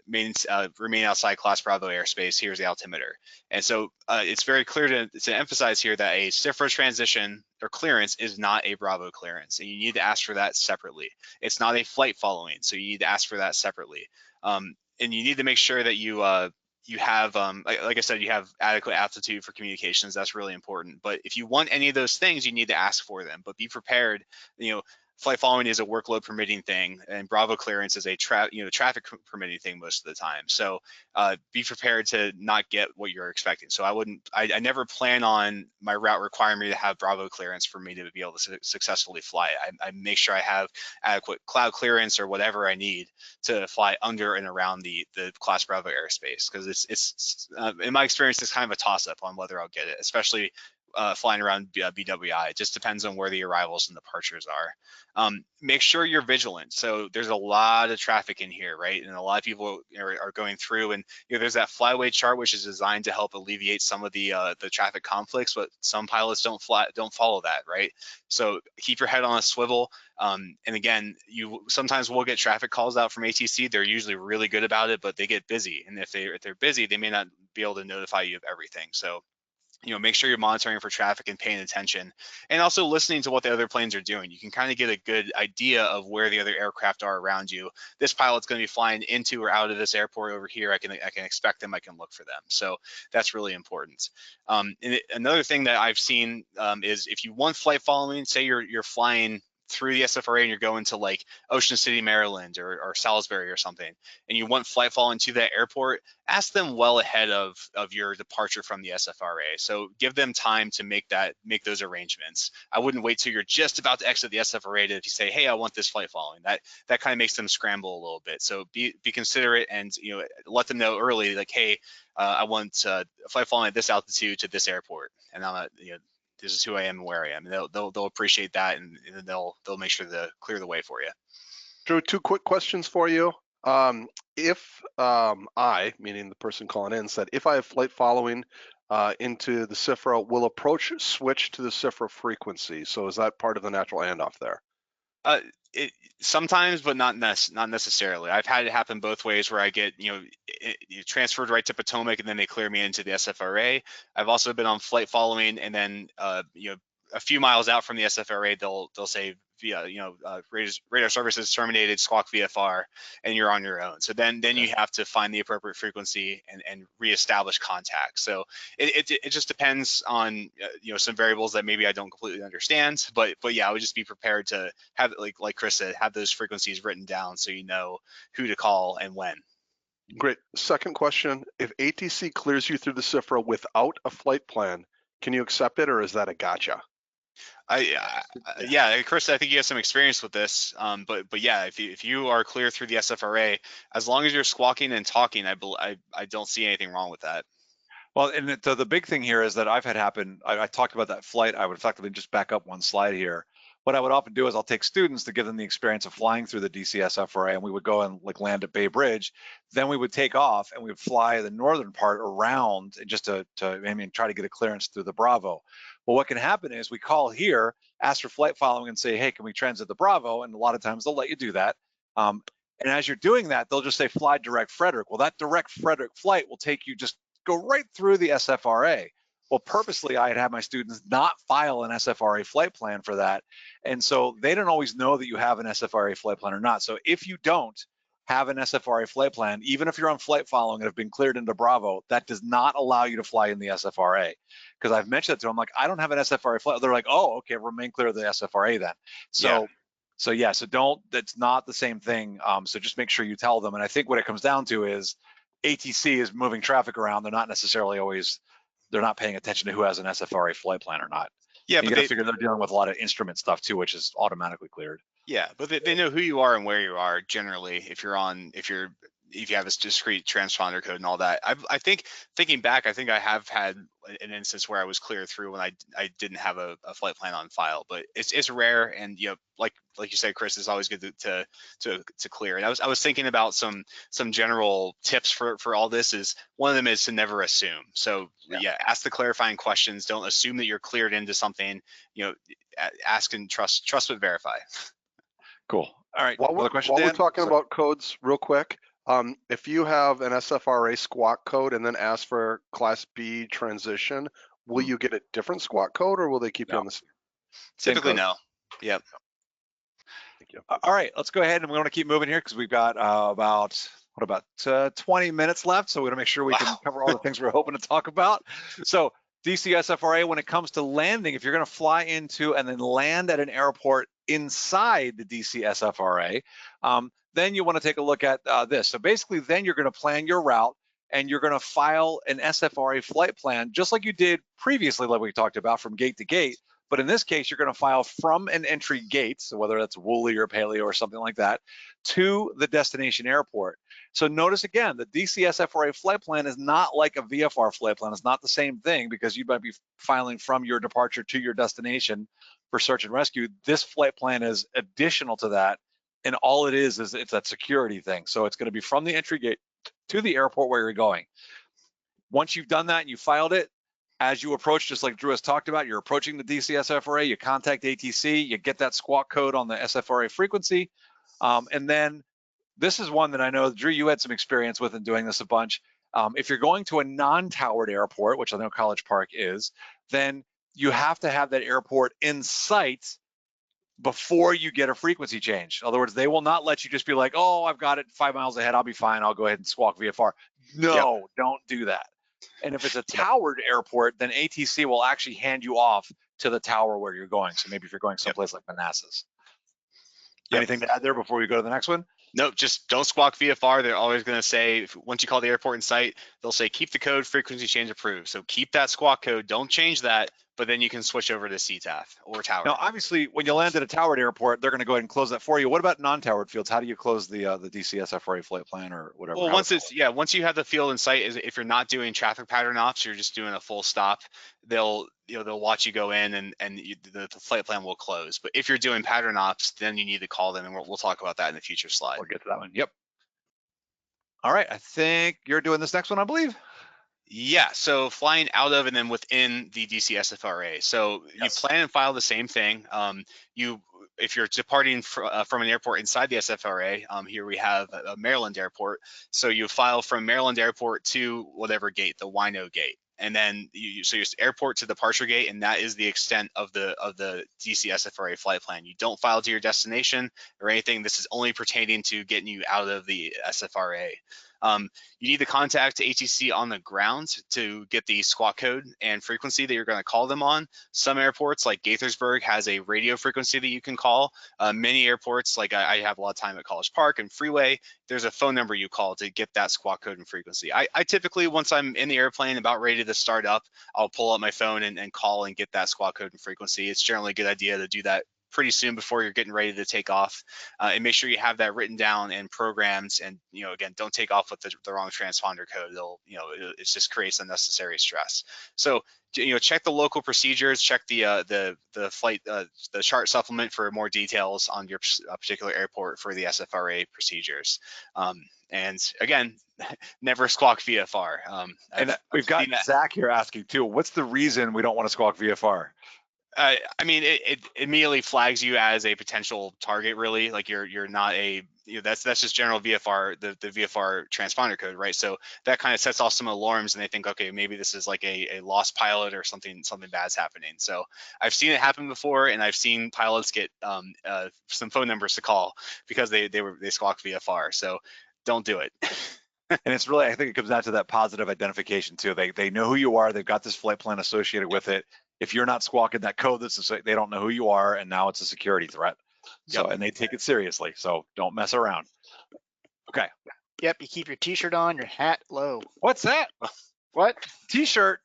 remain outside Class Bravo airspace. Here's the altimeter. And so it's very clear to emphasize here that a SFRA transition or clearance is not a Bravo clearance, and you need to ask for that separately. It's not a flight following, so you need to ask for that separately. And you need to make sure that you have, like I said, you have adequate altitude for communications. That's really important. But if you want any of those things, you need to ask for them. But be prepared. Flight following is a workload permitting thing, and Bravo clearance is a traffic permitting thing most of the time. So be prepared to not get what you're expecting. So I never plan on my route requiring me to have Bravo clearance for me to be able to successfully fly it. I make sure I have adequate cloud clearance or whatever I need to fly under and around the Class Bravo airspace, because it's in my experience, it's kind of a toss up on whether I'll get it, especially flying around BWI. It just depends on where the arrivals and departures are. Make sure you're vigilant. So there's a lot of traffic in here, right? And a lot of people are going through, and there's that flyway chart, which is designed to help alleviate some of the traffic conflicts, but some pilots don't follow that, right? So keep your head on a swivel. And again, you sometimes will get traffic calls out from ATC. They're usually really good about it, but they get busy. And if they're busy, they may not be able to notify you of everything. So make sure you're monitoring for traffic and paying attention, and also listening to what the other planes are doing. You can kind of get a good idea of where the other aircraft are around you. This pilot's going to be flying into or out of this airport over here. I can expect them. I can look for them. So that's really important. And another thing that I've seen is if you want flight following, say you're flying through the SFRA and you're going to like Ocean City, Maryland, or Salisbury or something, and you want flight following to that airport, ask them well ahead of your departure from the SFRA. So give them time to make those arrangements. I wouldn't wait till you're just about to exit the SFRA to say, hey, I want this flight following. That kind of makes them scramble a little bit. So be considerate, and let them know early, like, hey, I want flight following at this altitude to this airport, and I'm this is who I am and where I am. And they'll appreciate that, and they'll make sure to clear the way for you. Drew, two quick questions for you. If I, meaning the person calling in, said, if I have flight following into the SFRA, will approach switch to the SFRA frequency? So is that part of the natural handoff there? Sometimes, but not necessarily. I've had it happen both ways, where I get transferred right to Potomac, and then they clear me into the SFRA. I've also been on flight following, and then a few miles out from the SFRA, they'll say via radar services terminated, squawk VFR, and you're on your own. So then you have to find the appropriate frequency and reestablish contact. So it just depends on some variables that maybe I don't completely understand, but yeah, I would just be prepared to have, like Chris said, have those frequencies written down so you know who to call and when. Great. Second question: if ATC clears you through the SFRA without a flight plan, can you accept it, or is that a gotcha? Yeah, Chris, I think you have some experience with this, but yeah, if you are clear through the SFRA, as long as you're squawking and talking, I don't see anything wrong with that. Well, and the big thing here is that I've had happen. I talked about that flight. I would effectively just back up one slide here. What I would often do is I'll take students to give them the experience of flying through the DC SFRA, and we would go and land at Bay Bridge. Then we would take off and we would fly the northern part around just to try to get a clearance through the Bravo. Well, what can happen is we call here, ask for flight following, and say, hey, can we transit the Bravo? And a lot of times they'll let you do that. And as you're doing that, they'll just say fly direct Frederick. Well, that direct Frederick flight will take you, just go right through the SFRA. Well, purposely, I had my students not file an SFRA flight plan for that. And so they don't always know that you have an SFRA flight plan or not. So if you don't have an SFRA flight plan, even if you're on flight following and have been cleared into Bravo, that does not allow you to fly in the SFRA. Because I've mentioned it to them, like, I don't have an SFRA flight. They're like, oh, okay, remain clear of the SFRA then. So don't, that's not the same thing. So just make sure you tell them. And I think what it comes down to is ATC is moving traffic around. They're not necessarily always, they're not paying attention to who has an SFRA flight plan or not. Yeah, and you got to figure they're dealing with a lot of instrument stuff too, which is automatically cleared. Yeah, but they know who you are and where you are generally. If you have a discrete transponder code and all that. I think thinking back, I think I have had an instance where I was clear through when I didn't have a flight plan on file, but it's rare. And like you said, Chris, it's always good to clear. And I was thinking about some general tips for all this. Is one of them is to never assume. So ask the clarifying questions. Don't assume that you're cleared into something. Ask and trust but verify. Cool. All right. While we're talking about codes real quick, if you have an SFRA squawk code and then ask for Class B transition, will you get a different squawk code or will they keep you on the same? Typically, no. Yep. Thank you. All right, let's go ahead and we want to keep moving here because we've got about 20 minutes left. So we're going to make sure we can cover all the things we're hoping to talk about. So DC SFRA, when it comes to landing, if you're going to fly into and then land at an airport inside the DC SFRA, then you want to take a look at this. So basically, then you're going to plan your route and you're going to file an SFRA flight plan, just like you did previously, like we talked about, from gate to gate. But in this case, you're going to file from an entry gate, so whether that's Woolley or Paleo or something like that, to the destination airport. So notice again, the DC SFRA flight plan is not like a VFR flight plan. It's not the same thing because you might be filing from your departure to your destination for search and rescue. This flight plan is additional to that. And all it is it's that security thing. So it's going to be from the entry gate to the airport where you're going. Once you've done that and you filed it, as you approach, just like Drew has talked about, you're approaching the DC SFRA, you contact ATC, you get that squawk code on the SFRA frequency. And then this is one that I know, Drew, you had some experience with in doing this a bunch. If you're going to a non-towered airport, which I know College Park is, then you have to have that airport in sight before you get a frequency change. In other words, they will not let you just be like, oh, I've got it 5 miles ahead, I'll be fine, I'll go ahead and squawk VFR. No, don't do that. And if it's a towered airport, then ATC will actually hand you off to the tower where you're going. So maybe if you're going someplace like Manassas. Anything to add there before we go to the next one? Nope, just don't squawk VFR. They're always going to say, once you call the airport in sight, they'll say, keep the code, frequency change approved. So keep that squawk code, don't change that, but then you can switch over to CTAF or tower. Now, obviously, when you land at a towered airport, they're going to go ahead and close that for you. What about non-towered fields? How do you close the DC SFRA flight plan or whatever? Well, once you have the field in sight, if you're not doing traffic pattern ops, you're just doing a full stop, they'll watch you go in and the flight plan will close. But if you're doing pattern ops, then you need to call them, and we'll talk about that in the future slide. We'll get to that one. Yep. All right, I think you're doing this next one, I believe. Yeah, so flying out of and then within the DC SFRA. So you plan and file the same thing. If you're departing from an airport inside the SFRA, here we have a Maryland airport. So you file from Maryland airport to whatever gate, the Wino gate. And then so your airport to departure gate, and that is the extent of the DC SFRA flight plan. You don't file to your destination or anything. This is only pertaining to getting you out of the SFRA. You need to contact ATC on the ground to get the squawk code and frequency that you're going to call them on. Some airports, like Gaithersburg, has a radio frequency that you can call. Many airports, like I have a lot of time at College Park and Freeway, there's a phone number you call to get that squawk code and frequency. I typically, once I'm in the airplane about ready to start up, I'll pull up my phone and call and get that squawk code and frequency. It's generally a good idea to do that pretty soon before you're getting ready to take off, and make sure you have that written down and programmed. And again, don't take off with the wrong transponder code. It just creates unnecessary stress. So check the local procedures, check the flight the chart supplement for more details on your particular airport for the SFRA procedures. And again, never squawk VFR. And we've got Zach here asking too, what's the reason we don't want to squawk VFR? I mean, it immediately flags you as a potential target. Really, like you're not a, that's just general VFR, the VFR transponder code, right? So that kind of sets off some alarms, and they think, okay, maybe this is like a lost pilot or something bad's happening. So I've seen it happen before, and I've seen pilots get some phone numbers to call because they squawked VFR. So don't do it. And it's really, I think it comes down to that positive identification too. They know who you are. They've got this flight plan associated with it. If you're not squawking that code, they don't know who you are, and now it's a security threat. So, and they take it seriously. So don't mess around. Okay. Yep, you keep your t-shirt on, your hat low. What's that? What? T-shirt.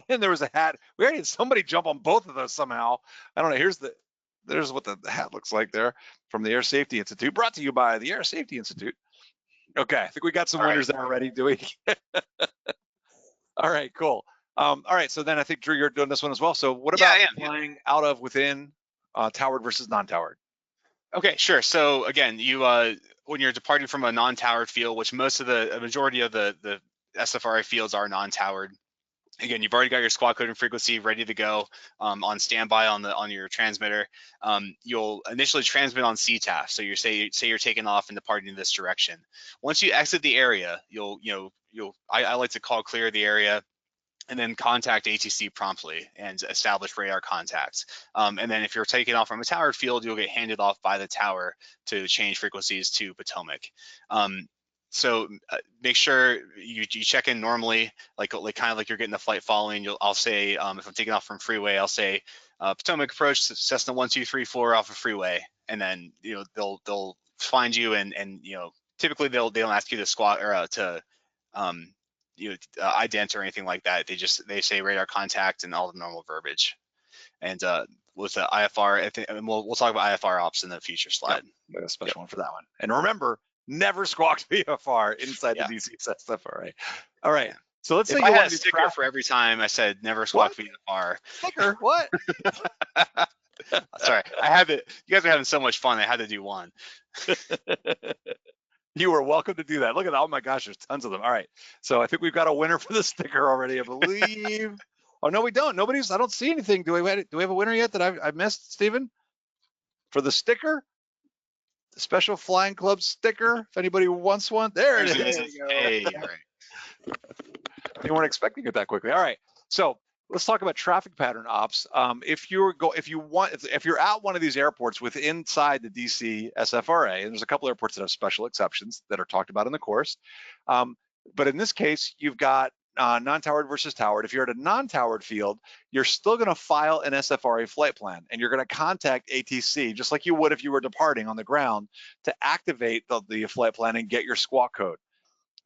And there was a hat. We already had somebody jump on both of those somehow. I don't know. There's what the hat looks like there from the Air Safety Institute, brought to you by the Air Safety Institute. Okay, I think we got some winners there already. Do we? All right, cool. All right, so then I think Drew, you're doing this one as well. So what about flying out of, within, towered versus non-towered? Okay, sure. So again, you when you're departing from a non-towered field, which a majority of the SFRA fields are non-towered. Again, you've already got your squawk code and frequency ready to go on standby on your transmitter. You'll initially transmit on CTAF. So you say you're taking off and departing in this direction. Once you exit the area, I like to call clear the area, and then contact ATC promptly and establish radar contacts. And then if you're taking off from a towered field, you'll get handed off by the tower to change frequencies to Potomac. So make sure you check in normally, like kind of like you're getting the flight following. I'll say, if I'm taking off from freeway, I'll say Potomac approach Cessna 1234 off of freeway, and then they'll find you, and typically they don't ask you to squawk or to ident or anything like that. They say radar contact and all the normal verbiage. And with the IFR, I think, and we'll talk about IFR ops in the future slide. Yep. A special one for that one. And remember, never squawk VFR inside the DC SFRA. All right. So let's say you had a sticker for every time I said never squawk VFR. Sticker? What? Sorry, I had to. You guys are having so much fun. I had to do one. You are welcome to do that. Look at that. Oh my gosh, there's tons of them. All right. So I think we've got a winner for the sticker already, I believe. Oh, no, we don't. I don't see anything. Do we have a winner yet that I missed, Stephen? For the sticker? The Special Flying Club sticker, if anybody wants one. There it is. Hey, all right. You weren't expecting it that quickly. All right. So let's talk about traffic pattern ops. If you're at one of these airports inside the DC SFRA, and there's a couple airports that have special exceptions that are talked about in the course, but in this case, you've got non-towered versus towered. If you're at a non-towered field, you're still going to file an SFRA flight plan, and you're going to contact ATC just like you would if you were departing on the ground to activate the flight plan and get your squawk code.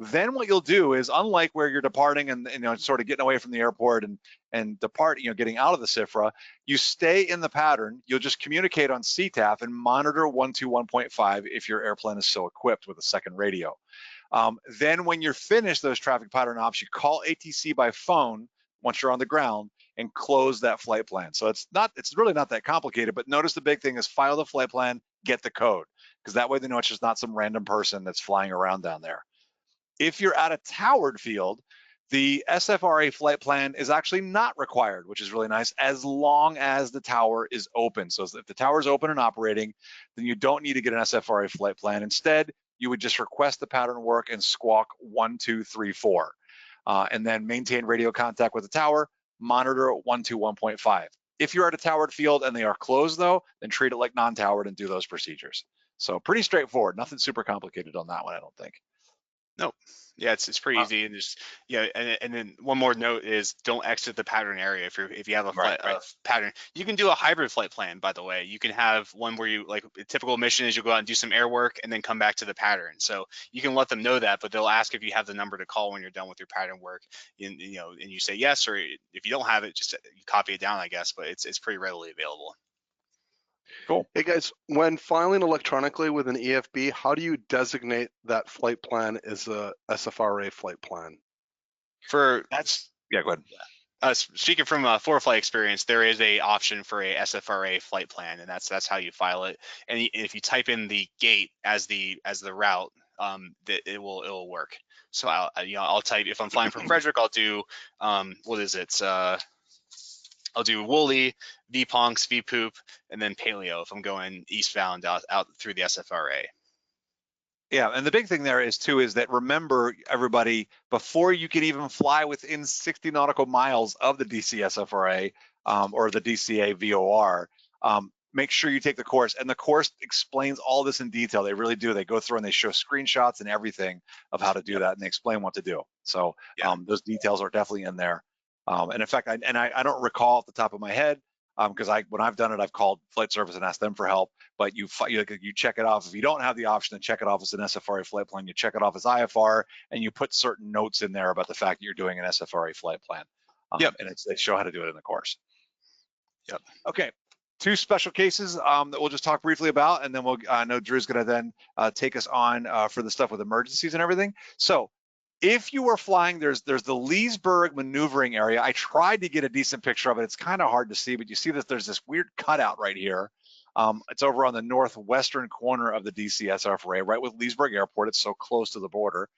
Then what you'll do is, unlike where you're departing and sort of getting away from the airport and depart, getting out of the SFRA, you stay in the pattern. You'll just communicate on CTAF and monitor 121.5 if your airplane is so equipped with a second radio. Then when you're finished those traffic pattern ops, you call ATC by phone once you're on the ground and close that flight plan. So it's really not that complicated, but notice the big thing is file the flight plan, get the code, because that way they know it's just not some random person that's flying around down there. If you're at a towered field, the SFRA flight plan is actually not required, which is really nice, as long as the tower is open. So if the tower is open and operating, then you don't need to get an SFRA flight plan. Instead, you would just request the pattern work and squawk 1234, and then maintain radio contact with the tower, monitor 121.5. If you're at a towered field and they are closed though, then treat it like non-towered and do those procedures. So pretty straightforward, nothing super complicated on that one, I don't think. Nope. Yeah, it's pretty easy, and just and then one more note is don't exit the pattern area if you have a pattern. You can do a hybrid flight plan, by the way. You can have one where you, like, a typical mission is you go out and do some air work and then come back to the pattern. So you can let them know that, but they'll ask if you have the number to call when you're done with your pattern work, and you say yes, or if you don't have it, just you copy it down, I guess. But it's pretty readily available. Cool. Hey guys, when filing electronically with an EFB, how do you designate that flight plan as a SFRA flight plan? Go ahead. Speaking from a flight experience, there is a option for a SFRA flight plan, and that's how you file it. And if you type in the gate as the route, it will work. So I'll type, if I'm flying from Frederick, I'll do what is it? I'll do Woolly, VPONX, VPOOP, and then Paleo if I'm going eastbound out through the SFRA. Yeah, and the big thing there is that remember, everybody, before you can even fly within 60 nautical miles of the DC SFRA or the DCA VOR, make sure you take the course. And the course explains all this in detail. They really do. They go through and they show screenshots and everything of how to do that, and they explain what to do. So those details are definitely in there. And in fact, I don't recall off the top of my head, because when I've done it, I've called flight service and asked them for help. But you check it off. If you don't have the option to check it off as an SFRA flight plan, you check it off as IFR, and you put certain notes in there about the fact that you're doing an SFRA flight plan. And they show how to do it in the course. Yep. Okay. 2 special cases that we'll just talk briefly about, and then I know Drew's going to then take us on for the stuff with emergencies and everything. So if you were flying, there's the Leesburg maneuvering area. I tried to get a decent picture of it. It's kind of hard to see, but you see that there's this weird cutout right here. It's over on the northwestern corner of the DC SFRA, right with Leesburg Airport. It's so close to the border.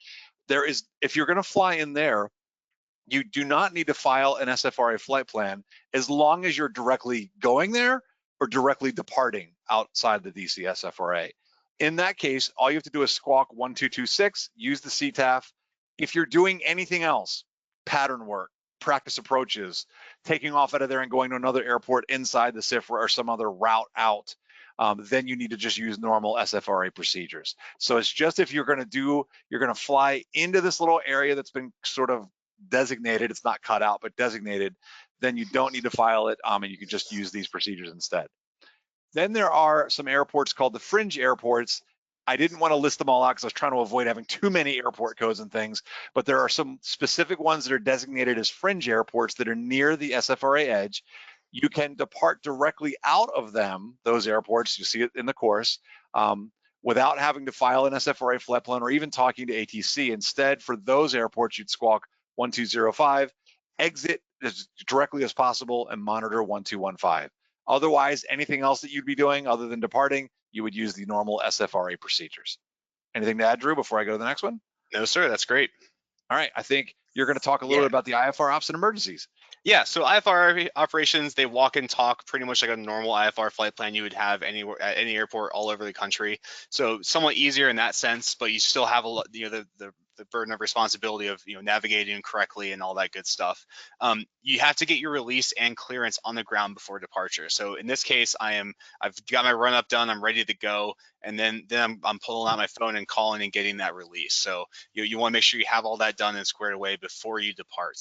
If you're going to fly in there, you do not need to file an SFRA flight plan as long as you're directly going there or directly departing outside the DC SFRA. In that case, all you have to do is squawk 1226, use the CTAF. If you're doing anything else, pattern work, practice approaches, taking off out of there and going to another airport inside the SFRA or some other route out, then you need to just use normal SFRA procedures. So it's just if you're going to fly into this little area that's been sort of designated, it's not cut out, but designated, then you don't need to file it, and you can just use these procedures instead. Then there are some airports called the fringe airports. I didn't want to list them all out because I was trying to avoid having too many airport codes and things, but there are some specific ones that are designated as fringe airports that are near the SFRA edge. You can depart directly out of them, those airports, you see it in the course, without having to file an SFRA flight plan or even talking to ATC. Instead, for those airports, you'd squawk 1205, exit as directly as possible, and monitor 1215. Otherwise, anything else that you'd be doing other than departing, you would use the normal SFRA procedures. Anything to add, Drew, before I go to the next one? No, sir, that's great. All right, I think you're going to talk a little bit about the IFR ops and emergencies. Yeah, so IFR operations, they walk and talk pretty much like a normal IFR flight plan you would have anywhere at any airport all over the country. So somewhat easier in that sense, but you still have a lot, the burden of responsibility of navigating correctly and all that good stuff. You have to get your release and clearance on the ground before departure. So in this case, I've got my run up done, I'm ready to go, and then I'm pulling out my phone and calling and getting that release. So you want to make sure you have all that done and squared away before you depart.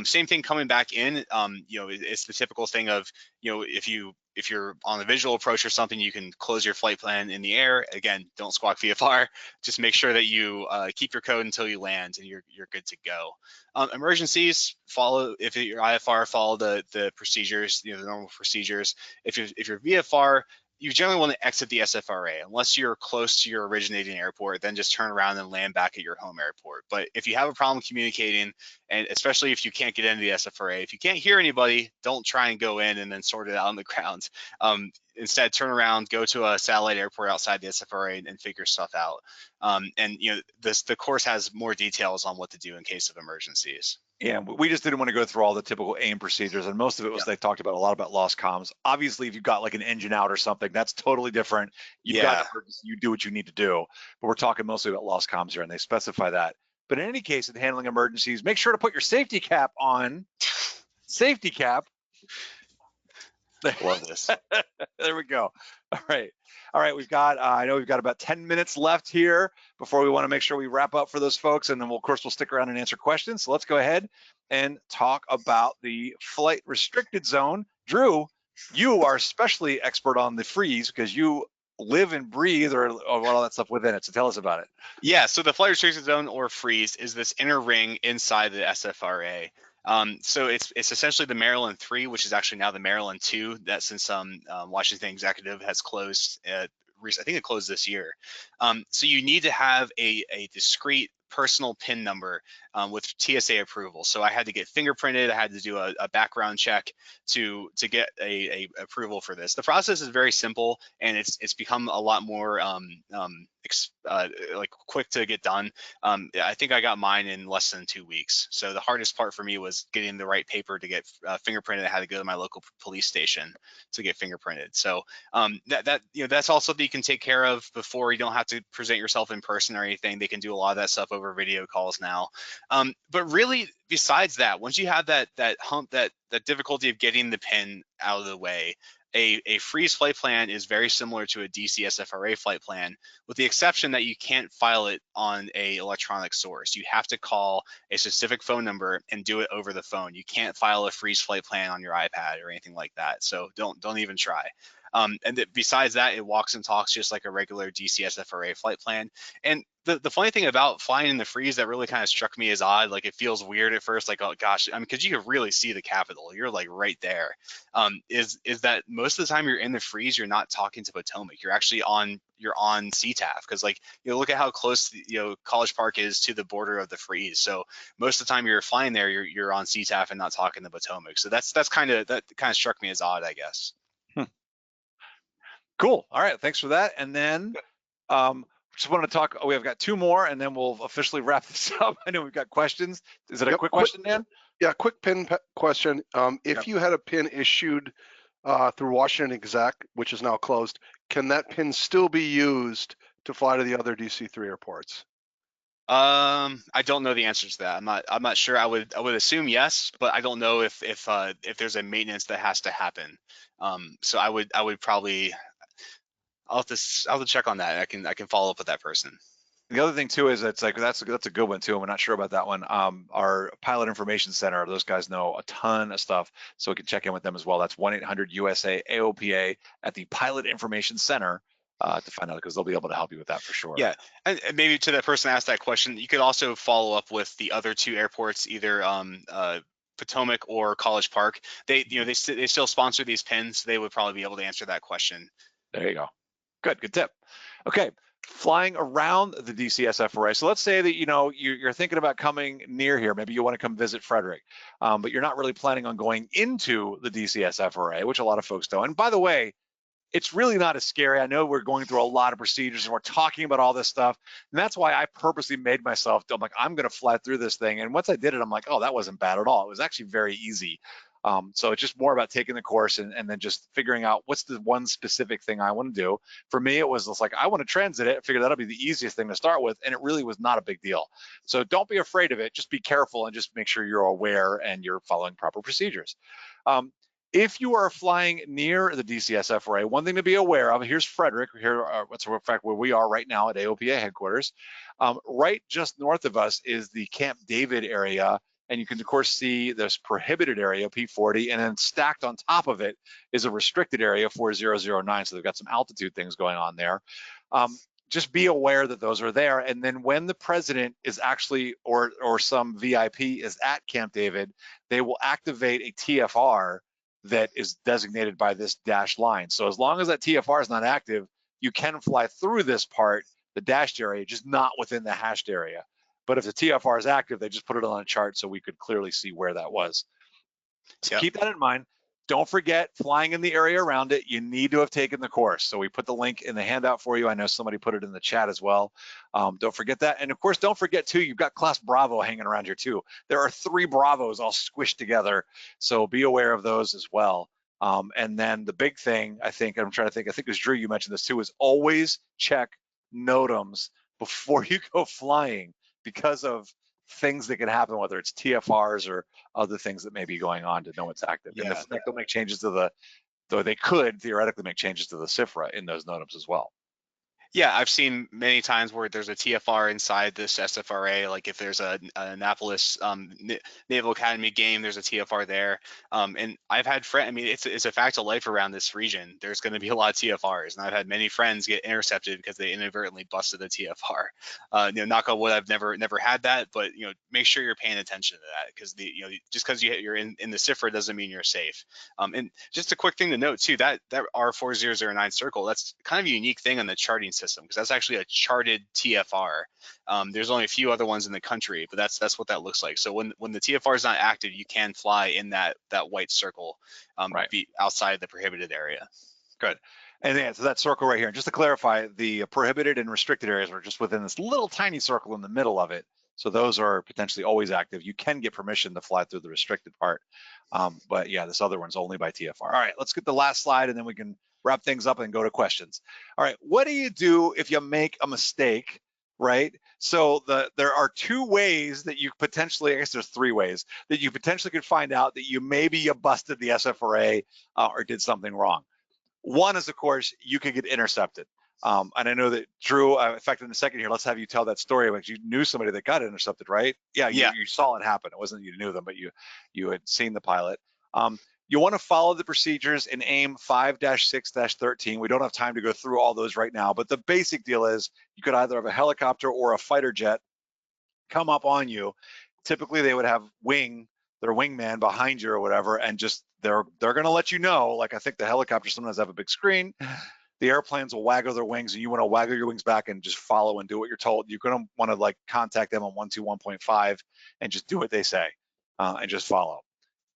Same thing coming back in. It's the typical thing of if you're on a visual approach or something, you can close your flight plan in the air. Again, don't squawk VFR. Just make sure that you keep your code until you land and you're good to go. Emergencies, if you're IFR, follow the procedures, the normal procedures. If you're VFR, you generally want to exit the SFRA unless you're close to your originating airport, then just turn around and land back at your home airport. But if you have a problem communicating, and especially if you can't get into the SFRA, if you can't hear anybody, don't try and go in and then sort it out on the ground. Instead, turn around, go to a satellite airport outside the SFRA and figure stuff out. The course has more details on what to do in case of emergencies. Yeah, we just didn't want to go through all the typical AIM procedures, and most of it was they talked about a lot about lost comms. Obviously, if you've got like an engine out or something, that's totally different. You do what you need to do, but we're talking mostly about lost comms here, and they specify that. But in any case, in handling emergencies, make sure to put your safety cap on. Safety cap. Love this. There we go. All right. We've got, I know we've got about 10 minutes left here before we want to make sure we wrap up for those folks. And then of course, we'll stick around and answer questions. So let's go ahead and talk about the flight restricted zone. Drew, you are especially expert on the freeze because you live and breathe or all that stuff within it. So tell us about it. Yeah. So the flight restricted zone or freeze is this inner ring inside the SFRA. So it's essentially the Maryland 3, which is actually now the Maryland 2, that since Washington Executive has closed, I think it closed this year. So you need to have a discrete personal PIN number with TSA approval. So I had to get fingerprinted. I had to do a background check to get a approval for this. The process is very simple, and it's become a lot more like quick to get done. I think I got mine in less than 2 weeks. So the hardest part for me was getting the right paper to get fingerprinted. I had to go to my local police station to get fingerprinted. So that's all something you can take care of before. You don't have to present yourself in person or anything. They can do a lot of that stuff over video calls now. But really, besides that, once you have that hump, that difficulty of getting the pin out of the way, a freeze flight plan is very similar to a DC SFRA flight plan, with the exception that you can't file it on a electronic source. You have to call a specific phone number and do it over the phone. You can't file a freeze flight plan on your iPad or anything like that. So don't even try. Besides that, it walks and talks just like a regular DC SFRA flight plan. And the funny thing about flying in the freeze that really kind of struck me as odd, like it feels weird at first, like, oh gosh, I mean, because you can really see the Capitol, you're like right there. Is that most of the time you're in the freeze, you're not talking to Potomac, you're actually on CTAF, because like, look at how close College Park is to the border of the freeze. So most of the time you're flying there, you're on CTAF and not talking to Potomac. So that kind of struck me as odd, I guess. Cool. All right. Thanks for that. And then just want to talk. Oh, we've got 2 more, and then we'll officially wrap this up. I know we've got questions. Is it a quick question, Dan? Yeah, quick pin question. If you had a pin issued through Washington Exec, which is now closed, can that pin still be used to fly to the other DC3 airports? I don't know the answer to that. I'm not sure. I would assume yes, but I don't know if there's a maintenance that has to happen. So I would probably, I'll have to check on that. I can follow up with that person. The other thing too is it's like that's a good one too. I'm not sure about that one. Our Pilot Information Center, those guys know a ton of stuff, so we can check in with them as well. That's 1-800-USA AOPA at the Pilot Information Center to find out, because they'll be able to help you with that for sure. Yeah, and maybe to that person asked that question, you could also follow up with the other 2 airports, either Potomac or College Park. They still sponsor these pins. They would probably be able to answer that question. There you go. Good tip. Okay, flying around the DC SFRA. So let's say that you're thinking about coming near here. Maybe you want to come visit Frederick, but you're not really planning on going into the DC SFRA, which a lot of folks don't. And by the way, it's really not as scary. I know we're going through a lot of procedures and we're talking about all this stuff. And that's why I purposely made myself, I'm like, I'm going to fly through this thing. And once I did it, I'm like, oh, that wasn't bad at all. It was actually very easy. So it's just more about taking the course and then just figuring out what's the one specific thing I want to do. For me, it was just like, I want to transit it. I figured that'll be the easiest thing to start with. And it really was not a big deal. So don't be afraid of it. Just be careful and just make sure you're aware and you're following proper procedures. If you are flying near the DC SFRA, one thing to be aware of, here's Frederick, what's in fact where we are right now at AOPA headquarters. Right just north of us is the Camp David area, and you can of course see this prohibited area, P40, and then stacked on top of it is a restricted area, 4009, so they've got some altitude things going on there. Just be aware that those are there, and then when the president is actually, or some VIP is at Camp David, they will activate a TFR that is designated by this dashed line. So as long as that TFR is not active, you can fly through this part, the dashed area, just not within the hashed area. But if the TFR is active, they just put it on a chart so we could clearly see where that was. So keep that in mind. Don't forget, flying in the area around it, you need to have taken the course. So we put the link in the handout for you. I know somebody put it in the chat as well. Don't forget that. And of course, don't forget too, you've got Class Bravo hanging around here too. There are 3 Bravos all squished together. So be aware of those as well. And then the big thing, I think it was Drew, you mentioned this too, is always check NOTAMs before you go flying, because of things that can happen, whether it's TFRs or other things that may be going on, to know it's active. Yeah. And they'll make changes to they could theoretically make changes to the SFRA in those NOTAMs as well. Yeah, I've seen many times where there's a TFR inside this SFRA, like if there's an Annapolis Naval Academy game, there's a TFR there. And I've had friends, I mean, it's a fact of life around this region. There's going to be a lot of TFRs, and I've had many friends get intercepted because they inadvertently busted a TFR. Knock on wood, I've never had that, but make sure you're paying attention to that, because just because you're in the SFRA doesn't mean you're safe. And just a quick thing to note too, that R4009 circle, that's kind of a unique thing on the charting system. system, because that's actually a charted TFR. There's only a few other ones in the country, but that's what that looks like. So when the TFR is not active, you can fly in that white circle, Right. be outside the prohibited area. Good. And yeah, so that circle right here, and just to clarify, the prohibited and restricted areas are just within this little tiny circle in the middle of it. So those are potentially always active. You can get permission to fly through the restricted part. But yeah, this other one's only by TFR. All right, let's get the last slide and then we can wrap things up and go to questions. All right, what do you do if you make a mistake, right? So there are two ways that you potentially, I guess there's three ways that you potentially could find out that maybe you busted the SFRA or did something wrong. One is, of course, you could get intercepted. And I know that Drew, in fact, in a second here, let's have you tell that story. Like you knew somebody that got intercepted, right? Yeah, you saw it happen. It wasn't that you knew them, but you had seen the pilot. You want to follow the procedures in AIM 5-6-13. We don't have time to go through all those right now, but the basic deal is you could either have a helicopter or a fighter jet come up on you. Typically, they would have their wingman behind you or whatever, and just they're going to let you know. Like I think the helicopters sometimes have a big screen. The airplanes will waggle their wings, and you want to waggle your wings back and just follow and do what you're told. You're going to want to like contact them on 121.5 and just do what they say and just follow.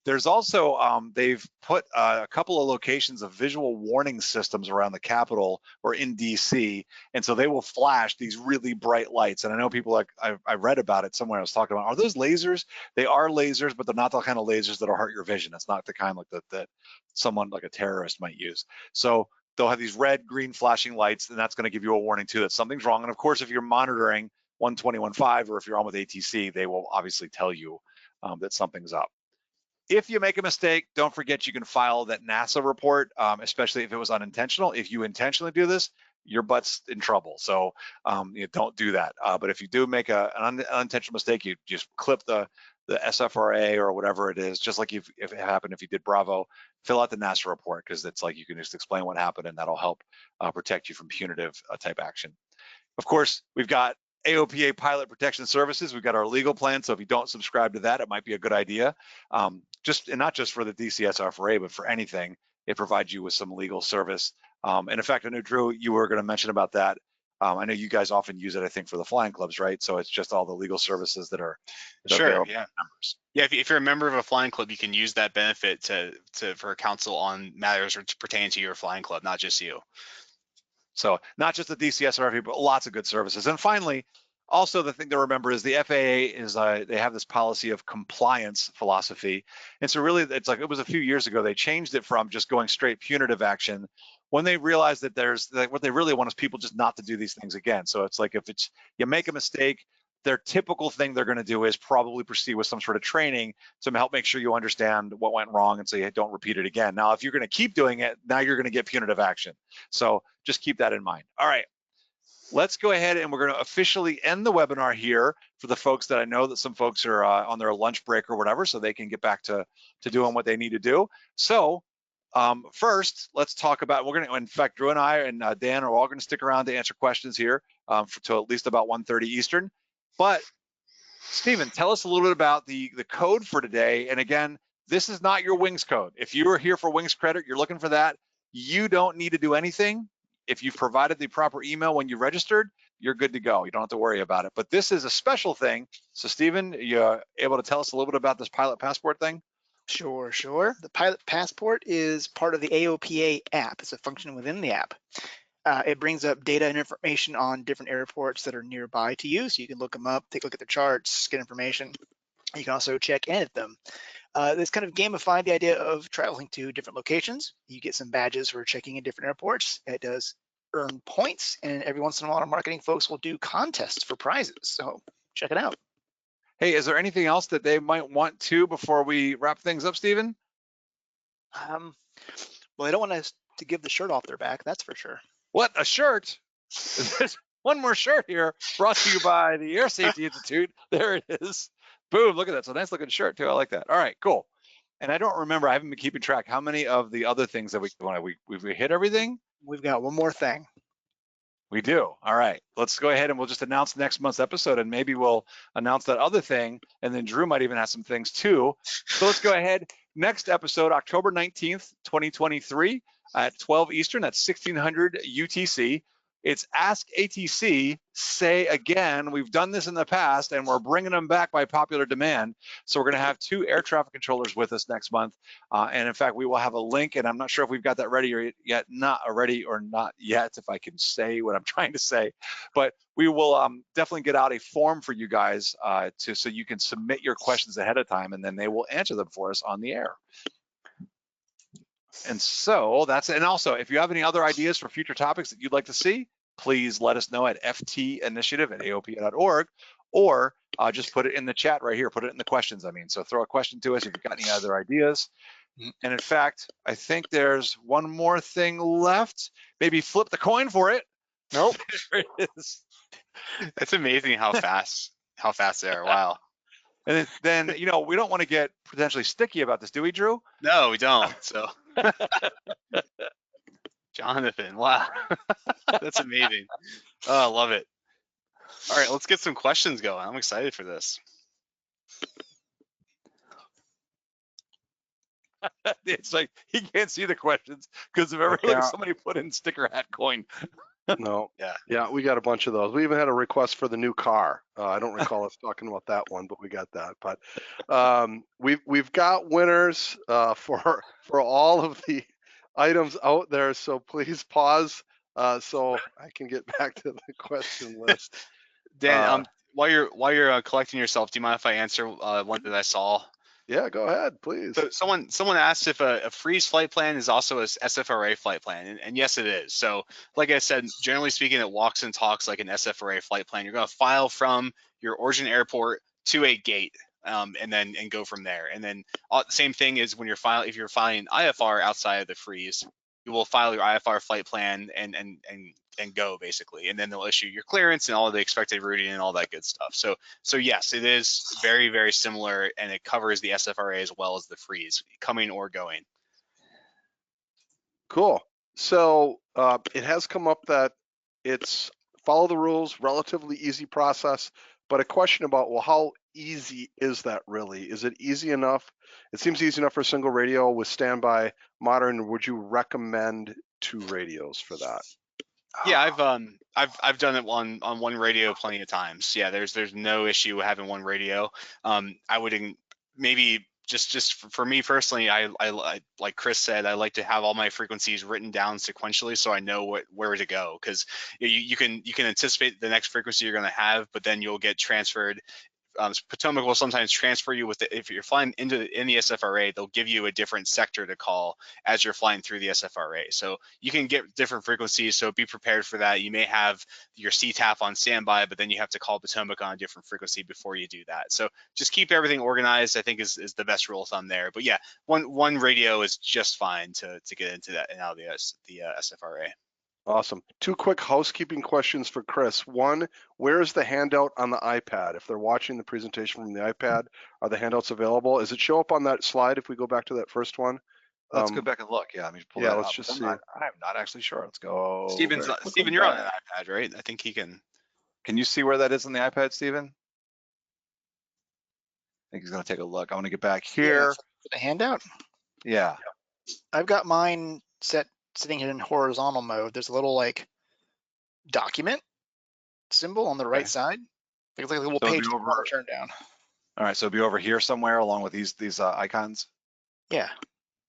There's also, they've put a couple of locations of visual warning systems around the Capitol or in DC. And so they will flash these really bright lights. And I know people I read about it somewhere. I was talking about, are those lasers? They are lasers, but they're not the kind of lasers that'll hurt your vision. It's not the kind like that someone like a terrorist might use. So they'll have these red, green flashing lights, and that's going to give you a warning too that something's wrong. And of course, if you're monitoring 121.5 or if you're on with ATC, they will obviously tell you that something's up. If you make a mistake, don't forget you can file that NASA report, especially if it was unintentional. If you intentionally do this, your butt's in trouble. So don't do that. But if you do make an unintentional mistake, you just clip the SFRA or whatever it is, just like if it happened if you did Bravo, fill out the NASA report because it's like you can just explain what happened and that'll help protect you from punitive type action. Of course, we've got AOPA Pilot Protection Services. We've got our legal plan. So if you don't subscribe to that, it might be a good idea. And not just for the DC SFRA, but for anything, it provides you with some legal service. And in fact, I know Drew, you were going to mention about that. I know you guys often use it, I think, for the flying clubs, right? So it's just all the legal services that are available to members. Yeah, if you're a member of a flying club, you can use that benefit for counsel on matters pertaining to your flying club, not just you. So not just the DC SFRA, but lots of good services. And finally, also the thing to remember is the FAA is they have this policy of compliance philosophy. And so really it's like it was a few years ago, they changed it from just going straight punitive action when they realized that what they really want is people just not to do these things again. So it's like if you make a mistake, their typical thing they're going to do is probably proceed with some sort of training to help make sure you understand what went wrong and so you don't repeat it again. Now, if you're going to keep doing it, now you're going to get punitive action. So just keep that in mind. All right, let's go ahead and we're going to officially end the webinar here for the folks that I know that some folks are on their lunch break or whatever, so they can get back to doing what they need to do. So first, let's talk about, in fact, Drew and I and Dan are all going to stick around to answer questions here till at least about 1:30 Eastern. But Stephen, tell us a little bit about the code for today. And again, this is not your wings code. If you are here for wings credit, you're looking for that, you don't need to do anything. If you've provided the proper email when you registered, you're good to go. You don't have to worry about it. But this is a special thing. So Stephen, you able to tell us a little bit about this pilot passport thing? Sure. The pilot passport is part of the AOPA app. It's a function within the app. It brings up data and information on different airports that are nearby to you. So you can look them up, take a look at the charts, get information. You can also check in at them. This kind of gamified the idea of traveling to different locations. You get some badges for checking in different airports. It does earn points, and every once in a while, our marketing folks will do contests for prizes. So check it out. Hey, is there anything else that they might want to before we wrap things up, Stephen? Well, they don't want us to give the shirt off their back, that's for sure. What, a shirt? There's one more shirt here brought to you by the Air Safety Institute. There it is. Boom, look at that. It's a nice looking shirt too. I like that. All right, cool. And I don't remember, I haven't been keeping track. How many of the other things that we've hit everything? We've got one more thing. We do. All right, let's go ahead and we'll just announce next month's episode and maybe we'll announce that other thing. And then Drew might even have some things too. So let's go ahead. Next episode, October 19th, 2023 at 12 Eastern, that's 1600 UTC. It's ask ATC, say again. We've done this in the past, and we're bringing them back by popular demand. So we're going to have 2 air traffic controllers with us next month. And in fact, we will have a link, and I'm not sure if we've got that ready yet, not ready or not yet, if I can say what I'm trying to say. But we will definitely get out a form for you guys so you can submit your questions ahead of time, and then they will answer them for us on the air. And so that's it. And also, if you have any other ideas for future topics that you'd like to see, please let us know at ftinitiative@aopa.org, or just put it in the chat right here. Put it in the questions. So throw a question to us if you've got any other ideas. And in fact, I think there's one more thing left. Maybe flip the coin for it. Nope. There it is. That's amazing how fast they are. Wow. And then we don't want to get potentially sticky about this, do we, Drew? No, we don't. So, Jonathan, wow, that's amazing. Oh, I love it. All right, let's get some questions going. I'm excited for this. It's like he can't see the questions because of somebody put in sticker hat coin. No. Yeah, we got a bunch of those. We even had a request for the new car. I don't recall us talking about that one, but we got that. But we've got winners for all of the items out there. So please pause so I can get back to the question list. Dan, while you're collecting yourself, do you mind if I answer one that I saw? Yeah, go ahead, please. So someone asked if a freeze flight plan is also a SFRA flight plan, and yes, it is. So like I said, generally speaking, it walks and talks like an SFRA flight plan. You're going to file from your origin airport to a gate, and go from there. And then the same thing is when if you're filing IFR outside of the freeze, you will file your IFR flight plan and go basically, and then they'll issue your clearance and all of the expected routing and all that good stuff. So yes, it is very, very similar, and it covers the SFRA as well as the freeze, coming or going. Cool. So it has come up that it's follow the rules, relatively easy process, but a question about, well, how easy is that really? Is it easy enough? It seems easy enough for a single radio with standby modern. Would you recommend 2 radios for that? Yeah, I've done it on one radio plenty of times. Yeah, there's no issue having one radio. I would maybe just for me personally, I like Chris said, I like to have all my frequencies written down sequentially so I know where to go, because you can anticipate the next frequency you're going to have, but then you'll get transferred. Potomac will sometimes transfer you if you're flying in the SFRA, they'll give you a different sector to call as you're flying through the SFRA. So you can get different frequencies, so be prepared for that. You may have your CTAF on standby, but then you have to call Potomac on a different frequency before you do that. So just keep everything organized, I think is the best rule of thumb there. But yeah, one radio is just fine to get into that and out of the SFRA. Awesome. 2 quick housekeeping questions for Chris. One, where is the handout on the iPad? If they're watching the presentation from the iPad, are the handouts available? Does it show up on that slide if we go back to that first one? Let's go back and look. Yeah, let me pull that up. Let's just see. I'm not actually sure. Let's go. Steven, you're on an iPad, right? I think he can. Can you see where that is on the iPad, Steven? I think he's going to take a look. I want to get back here. For the handout? Yeah. I've got mine sitting in horizontal mode. There's a little like document symbol on the right side. It's like a little page to turn down. All right, so it'll be over here somewhere along with these icons. Yeah.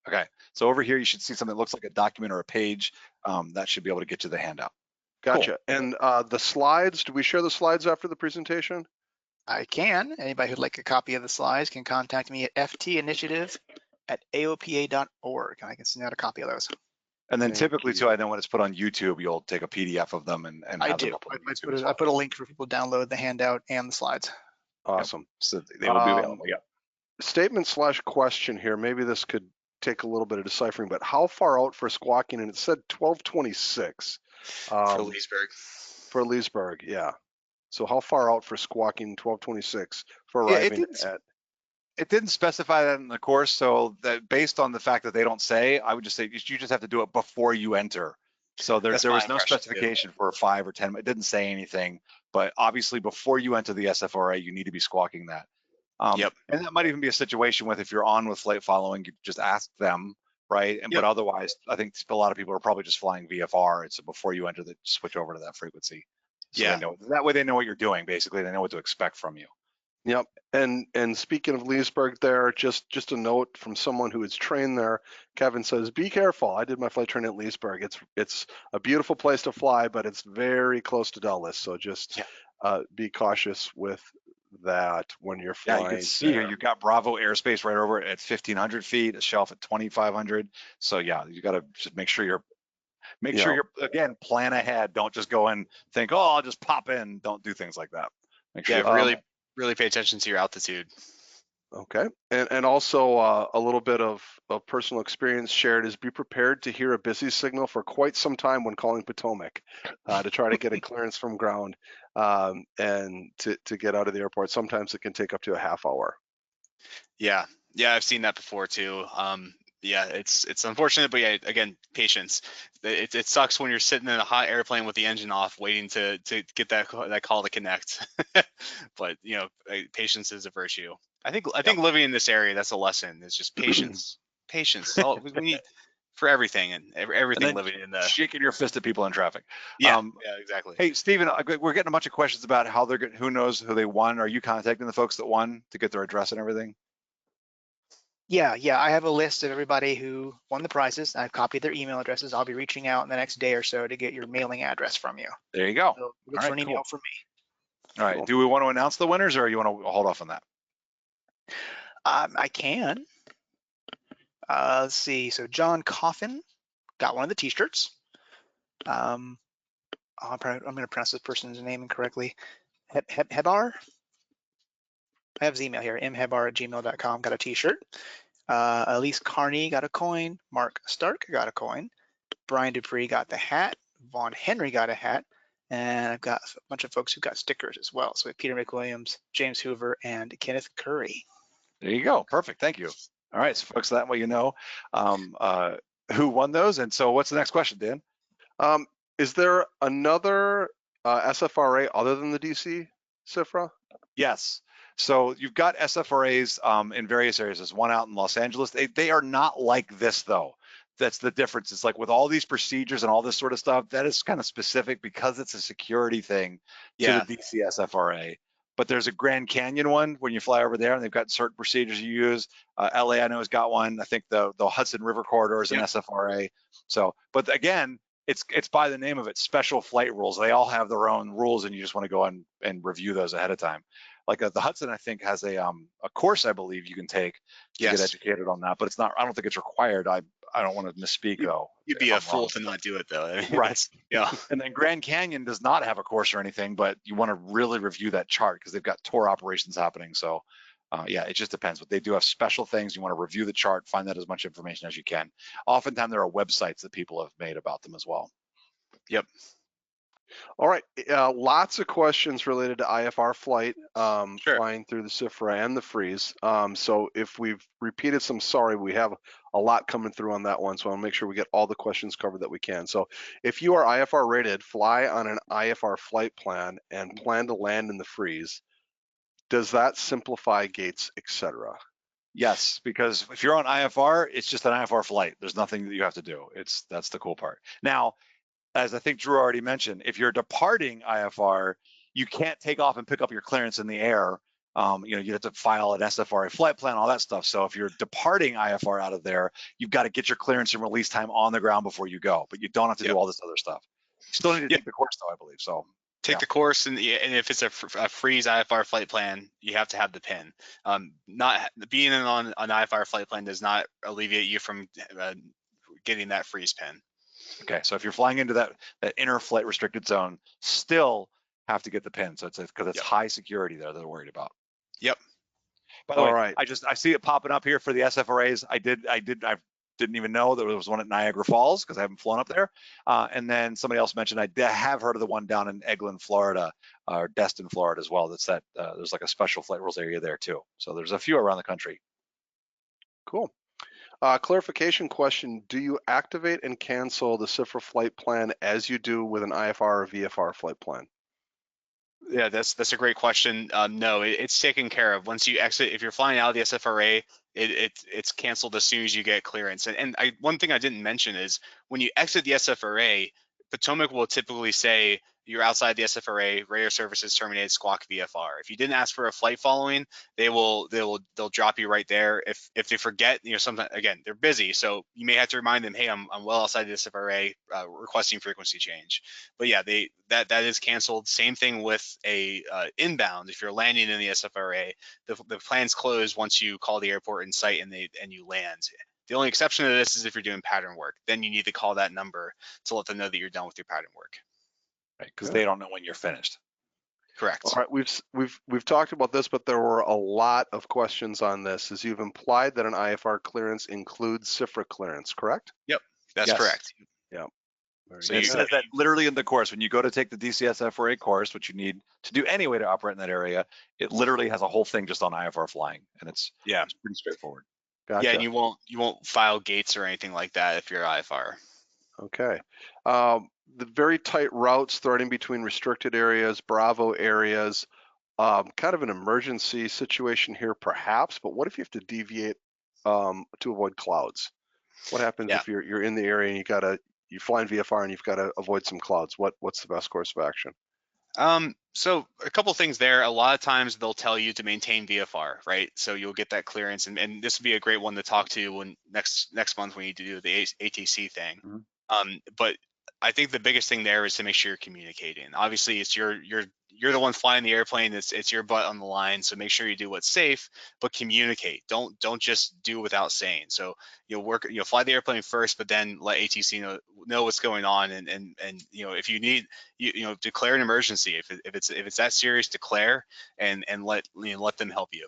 Okay, so over here you should see something that looks like a document or a page. That should be able to get you the handout. Gotcha. Cool. And the slides, do we share the slides after the presentation? I can. Anybody who'd like a copy of the slides can contact me at ftinitiative@aopa.org, and I can send out a copy of those. And then typically too, I know when it's put on YouTube, you'll take a PDF of them and I do. I put a link for people to download the handout and the slides. Awesome. Yep. So they will be available. Yeah. Statement/question here. Maybe this could take a little bit of deciphering, but how far out for squawking? And it said 1226 for Leesburg. For Leesburg, yeah. So how far out for squawking 1226 for arriving at? It didn't specify that in the course, so that based on the fact that they don't say, I would just say you just have to do it before you enter. So there was no specification for 5 or 10. It didn't say anything, but obviously before you enter the SFRA, you need to be squawking that. Yep. And that might even be a situation with if you're on with flight following, you just ask them right? Yep. But otherwise, I think a lot of people are probably just flying VFR. It's before you enter switch over to that frequency. So Yeah. they know, that way they know what you're doing, basically. They know what to expect from you. Yep. And speaking of Leesburg there, just a note from someone who is trained there, Kevin says, be careful. I did my flight training at Leesburg. It's a beautiful place to fly, but it's very close to Dulles. So just be cautious with that when you're flying. Yeah, you can see here, you've got Bravo airspace right over at 1,500 feet, a shelf at 2,500. So yeah, you got to just make sure you're, again, plan ahead. Don't just go and think, oh, I'll just pop in. Don't do things like that. Make sure really pay attention to your altitude. Okay, and also a little bit of personal experience shared is be prepared to hear a busy signal for quite some time when calling Potomac to try to get a clearance from ground and to get out of the airport. Sometimes it can take up to a half hour. Yeah, I've seen that before too. Yeah, it's unfortunate, but yeah, again, patience. It sucks when you're sitting in a hot airplane with the engine off, waiting to get that call to connect. But you know, patience is a virtue. I think living in this area, that's a lesson. It's just patience. Patience. All we need for everything and everything living in the shaking your fist at people in traffic. Yeah, exactly. Hey, Stephen, we're getting a bunch of questions about how who knows who they won. Are you contacting the folks that won to get their address and everything? Yeah, I have a list of everybody who won the prizes. I've copied their email addresses. I'll be reaching out in the next day or so to get your mailing address from you. There you go. So look for an email from me. All right. Cool. Do we want to announce the winners, or you want to hold off on that? I can. Let's see. So John Coffin got one of the T-shirts. I'm going to pronounce this person's name incorrectly. Hebar. I have his email here. mhebar@gmail.com. Got a T-shirt. Elise Carney got a coin. Mark Stark got a coin. Brian Dupree got the hat. Vaughn Henry got a hat. And I've got a bunch of folks who got stickers as well. So we have Peter McWilliams, James Hoover, and Kenneth Curry. There you go. Perfect. Thank you. All right, so folks, that way you know who won those. And so what's the next question, Dan? Is there another SFRA other than the DC SFRA? Yes. So you've got SFRAs in various areas. There's one out in Los Angeles. They are not like this, though. That's the difference. It's like with all these procedures and all this sort of stuff, that is kind of specific because it's a security thing to the DC SFRA. But there's a Grand Canyon one when you fly over there, and they've got certain procedures you use. LA, I know, has got one. I think the Hudson River Corridor is an SFRA. So, but again, it's by the name of it, special flight rules. They all have their own rules, and you just want to go and review those ahead of time. Like the Hudson, I think, has a course, I believe, you can take to get educated on that, but it's not. I don't think it's required. I don't want to misspeak though. You'd be a fool to not do it though. I mean, right. Yeah. And then Grand Canyon does not have a course or anything, but you want to really review that chart because they've got tour operations happening. So yeah, it just depends. But they do have special things. You want to review the chart, find out as much information as you can. Oftentimes there are websites that people have made about them as well. Yep. All right, lots of questions related to IFR flight, flying through the SFRA and the freeze. So if we've repeated some, sorry, we have a lot coming through on that one, so I'll make sure we get all the questions covered that we can. So if you are IFR rated, fly on an IFR flight plan and plan to land in the freeze, does that simplify gates, etc.? Yes, because if you're on IFR, it's just an IFR flight. There's nothing that you have to do. That's the cool part. Now, as I think Drew already mentioned, if you're departing IFR, you can't take off and pick up your clearance in the air. You have to file an SFRA flight plan, all that stuff. So if you're departing IFR out of there, you've got to get your clearance and release time on the ground before you go. But you don't have to do all this other stuff. You still need to take the course, though, I believe. So take the course, and if it's a freeze IFR flight plan, you have to have the PIN. Not being on an IFR flight plan does not alleviate you from getting that freeze PIN. Okay, so if you're flying into that inner flight restricted zone, still have to get the PIN. So it's because it's high security there that they're worried about. Yep. By the way, I see it popping up here for the SFRAs. I didn't even know there was one at Niagara Falls because I haven't flown up there. And then somebody else mentioned I have heard of the one down in Eglin, Florida, or Destin, Florida as well. That's there's like a special flight rules area there too. So there's a few around the country. Cool. Clarification question, do you activate and cancel the SFRA flight plan as you do with an IFR or VFR flight plan? Yeah, that's a great question. No, it's taken care of. Once you exit, if you're flying out of the SFRA, it's canceled as soon as you get clearance. And one thing I didn't mention is when you exit the SFRA, Potomac will typically say you're outside the SFRA, radar services terminated, squawk VFR. If you didn't ask for a flight following, they'll drop you right there. If they forget, sometimes, again, they're busy, so you may have to remind them, hey, I'm well outside the SFRA, requesting frequency change. But yeah, that is canceled. Same thing with a inbound. If you're landing in the SFRA, the plan's closed once you call the airport in sight and you land. The only exception to this is if you're doing pattern work. Then you need to call that number to let them know that you're done with your pattern work. Right, because they don't know when you're finished. Correct. All right, we've talked about this, but there were a lot of questions on this, as you've implied that an IFR clearance includes SFRA clearance, correct? Yep, that's correct. Yeah. So it says that literally in the course, when you go to take the DC SFRA course, which you need to do anyway to operate in that area, it literally has a whole thing just on IFR flying, and it's pretty straightforward. Gotcha. Yeah, and you won't file gates or anything like that if you're IFR. Okay. The very tight routes threading between restricted areas, Bravo areas, kind of an emergency situation here perhaps, but what if you have to deviate to avoid clouds? What happens if you're in the area and you're flying VFR and you've got to avoid some clouds? What's the best course of action? So a couple things there. A lot of times they'll tell you to maintain VFR, right? So you'll get that clearance, and this would be a great one to talk to when next month when you do the ATC thing. Mm-hmm. But I think the biggest thing there is to make sure you're communicating. Obviously, it's you're the one flying the airplane. It's your butt on the line. So make sure you do what's safe, but communicate. Don't just do without saying. So you'll fly the airplane first, but then let ATC know what's going on, and if you need declare an emergency. If it's that serious, declare and let them help you.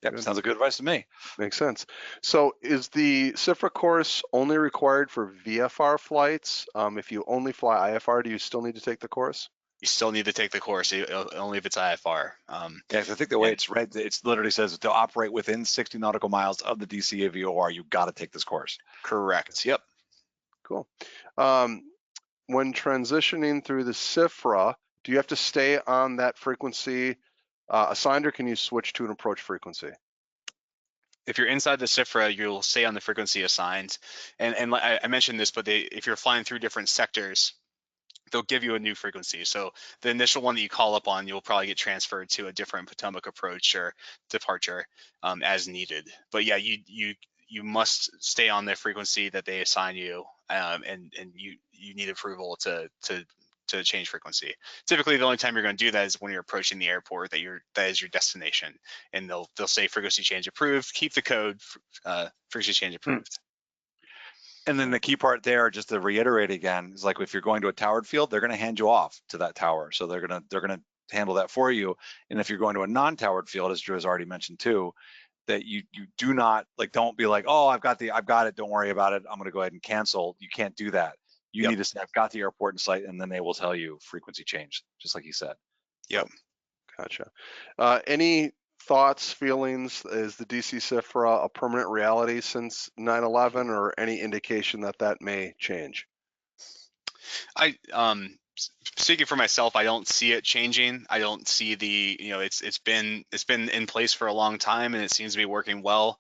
Yep, sounds like good advice to me. Makes sense. So is the SFRA course only required for VFR flights? If you only fly IFR, do you still need to take the course? You still need to take the course, only if it's IFR. I think the way it's read, it literally says to operate within 60 nautical miles of the DC AVOR, you've got to take this course. Correct. Yep. Cool. When transitioning through the SFRA, do you have to stay on that frequency assigned, or can you switch to an approach frequency? If you're inside the SFRA, you'll stay on the frequency assigned. And I mentioned this, but if you're flying through different sectors, they'll give you a new frequency. So the initial one that you call up on, you'll probably get transferred to a different Potomac approach or departure as needed. But yeah, you must stay on the frequency that they assign you, and you need approval to change frequency. Typically, the only time you're going to do that is when you're approaching the airport that is your destination, and they'll say frequency change approved. Keep the code, frequency change approved. And then the key part there, just to reiterate again, is like if you're going to a towered field, they're going to hand you off to that tower, so they're gonna handle that for you. And if you're going to a non-towered field, as Drew has already mentioned too, that you do not don't be like, oh, I've got it, don't worry about it, I'm going to go ahead and cancel. You can't do that. You need to say, I've got the airport in sight, and then they will tell you frequency change, just like you said. Yep. Gotcha. Any thoughts, feelings? Is the DC SFRA a permanent reality since 9/11, or any indication that may change? Speaking for myself, I don't see it changing. I don't see it's been in place for a long time, and it seems to be working well.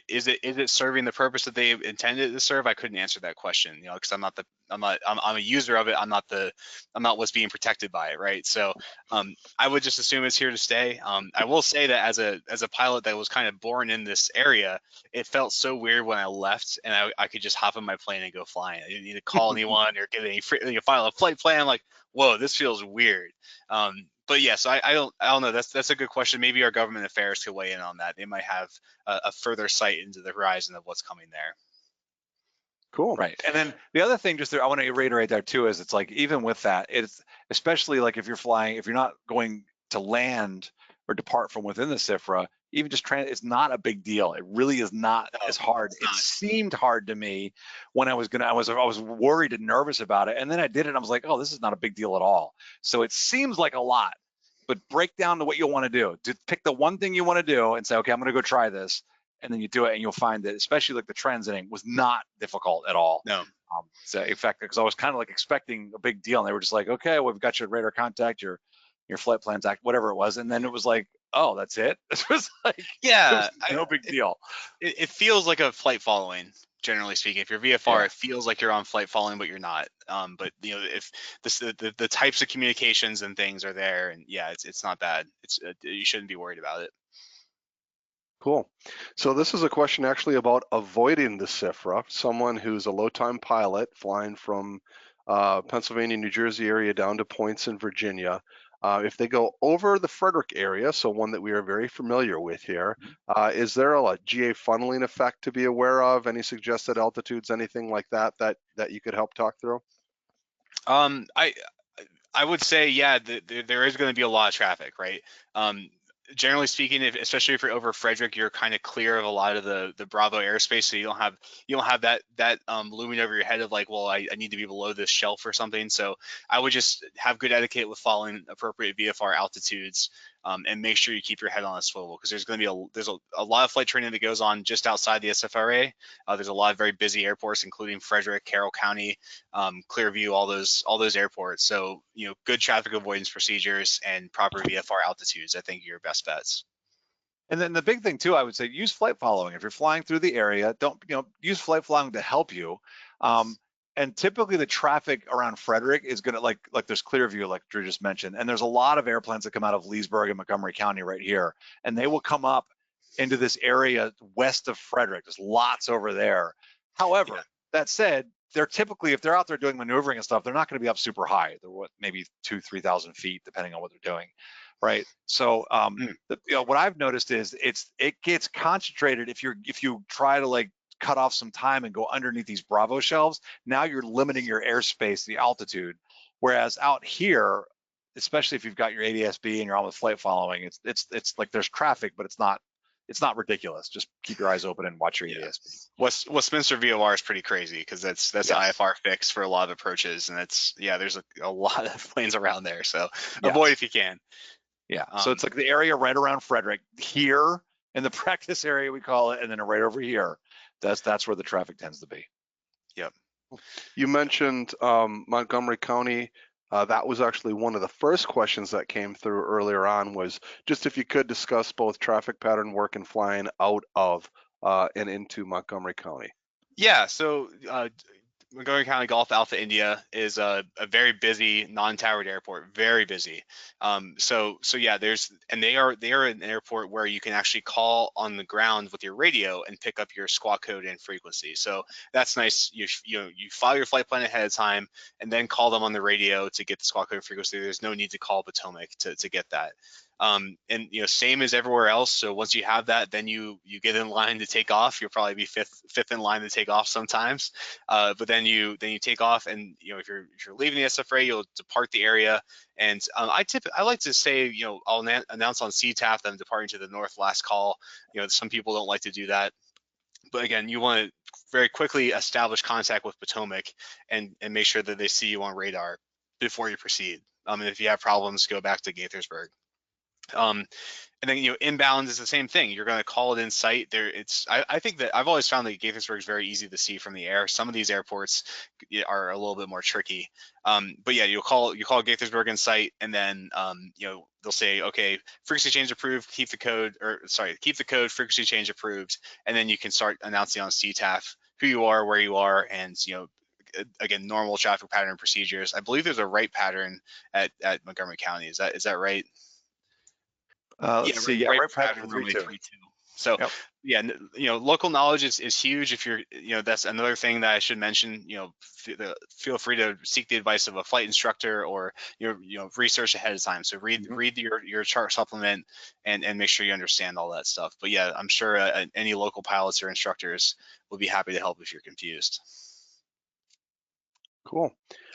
Is it serving the purpose that they intended it to serve? I couldn't answer that question, because I'm a user of it. I'm not what's being protected by it, right? So I would just assume it's here to stay. I will say that as a pilot that was kind of born in this area, it felt so weird when I left, and I could just hop in my plane and go flying. I didn't need to call anyone or get any file a flight plan. I'm like, whoa, this feels weird. But yes, I don't know. That's a good question. Maybe our government affairs could weigh in on that. They might have a further sight into the horizon of what's coming there. Cool. Right. And then the other thing, I want to reiterate there too, is it's like, even with that, it's especially like if you're not going to land or depart from within the SFRA, even just it's not a big deal. It really is not as hard. It seemed hard to me when I was worried and nervous about it. And then I did it. And I was like, oh, this is not a big deal at all. So it seems like a lot, but break down to what you want to do. Pick the one thing you want to do and say, okay, I'm going to go try this. And then you do it, and you'll find that, especially like the transiting, was not difficult at all. No. So in fact, because I was kind of like expecting a big deal, and they were just like, okay, well, we've got your radar contact, your flight plans, whatever it was. And then it was like, oh, that's it. It was like, Yeah, no big deal. it feels like a flight following. Generally speaking, if you're VFR, Yeah. it feels like you're on flight following, but you're not. But you know, if the types of communications and things are there, and yeah, it's not bad. It's you shouldn't be worried about it. Cool. So this is a question actually about avoiding the SFRA. Someone who's a low-time pilot flying from Pennsylvania, New Jersey area down to points in Virginia. If they go over the Frederick area, so one that we are very familiar with here, is there a GA funneling effect to be aware of? Any suggested altitudes, anything like that you could help talk through? I would say, yeah, there is going to be a lot of traffic, right? Generally speaking, especially if you're over Frederick, you're kind of clear of a lot of the Bravo airspace, so you don't have that looming over your head of like, well, I need to be below this shelf or something. So I would just have good etiquette with following appropriate VFR altitudes, and make sure you keep your head on a swivel, because there's going to be a lot of flight training that goes on just outside the SFRA. There's a lot of very busy airports, including Frederick, Carroll County, Clearview, all those airports. So you know, good traffic avoidance procedures and proper VFR altitudes, I think, are your best bets. And then the big thing too, I would say, use flight following. If you're flying through the area, don't, use flight following to help you. And typically the traffic around Frederick is gonna, like there's Clearview, like Drew just mentioned, and there's a lot of airplanes that come out of Leesburg and Montgomery County right here, and they will come up into this area west of Frederick. There's lots over there. However, that said, they're typically, if they're out there doing maneuvering and stuff, they're not going to be up super high. They're maybe 2,000-3,000 feet, depending on what they're doing, right? So, what I've noticed is it gets concentrated if you try to like cut off some time and go underneath these Bravo shelves. Now you're limiting your airspace, the altitude. Whereas out here, especially if you've got your ADS-B and you're on with flight following, it's like there's traffic, but it's not ridiculous. Just keep your eyes open and watch your ADS-B. Westminster VOR is pretty crazy, because that's an IFR fix for a lot of approaches, and there's a lot of planes around there, so avoid if you can. Yeah, so it's like the area right around Frederick here in the practice area, we call it, and then right over here, that's where the traffic tends to be. Yep. You mentioned Montgomery County. That was actually one of the first questions that came through earlier on, was just if you could discuss both traffic pattern work and flying out of and into Montgomery County. Yeah, so Montgomery County Golf Alpha India is a very busy non-towered airport, very busy. So yeah, they are an airport where you can actually call on the ground with your radio and pick up your squawk code and frequency. So that's nice. You file your flight plan ahead of time and then call them on the radio to get the squawk code and frequency. There's no need to call Potomac to get that. And same as everywhere else. So once you have that, then you get in line to take off. You'll probably be fifth in line to take off sometimes. But then you take off, and if you're leaving the SFRA, you'll depart the area. And I like to say, I'll announce on CTAF that I'm departing to the north last call. Some people don't like to do that, but again, you want to very quickly establish contact with Potomac and make sure that they see you on radar before you proceed. And if you have problems, go back to Gaithersburg. And then inbound is the same thing. You're going to call it in sight. I think that I've always found that Gaithersburg is very easy to see from the air. Some of these airports are a little bit more tricky. But yeah, you'll call Gaithersburg in sight, and then they'll say, okay, frequency change approved, keep the code, frequency change approved, and then you can start announcing on CTAF who you are, where you are, and again, normal traffic pattern procedures. I believe there's a right pattern at Montgomery County. Is that right? Let's see. Yeah, right pattern 3-2. So yeah, local knowledge is huge. If you're, that's another thing that I should mention. Feel free to seek the advice of a flight instructor, or research ahead of time. So read your chart supplement and make sure you understand all that stuff. But yeah, I'm sure any local pilots or instructors will be happy to help if you're confused. Cool.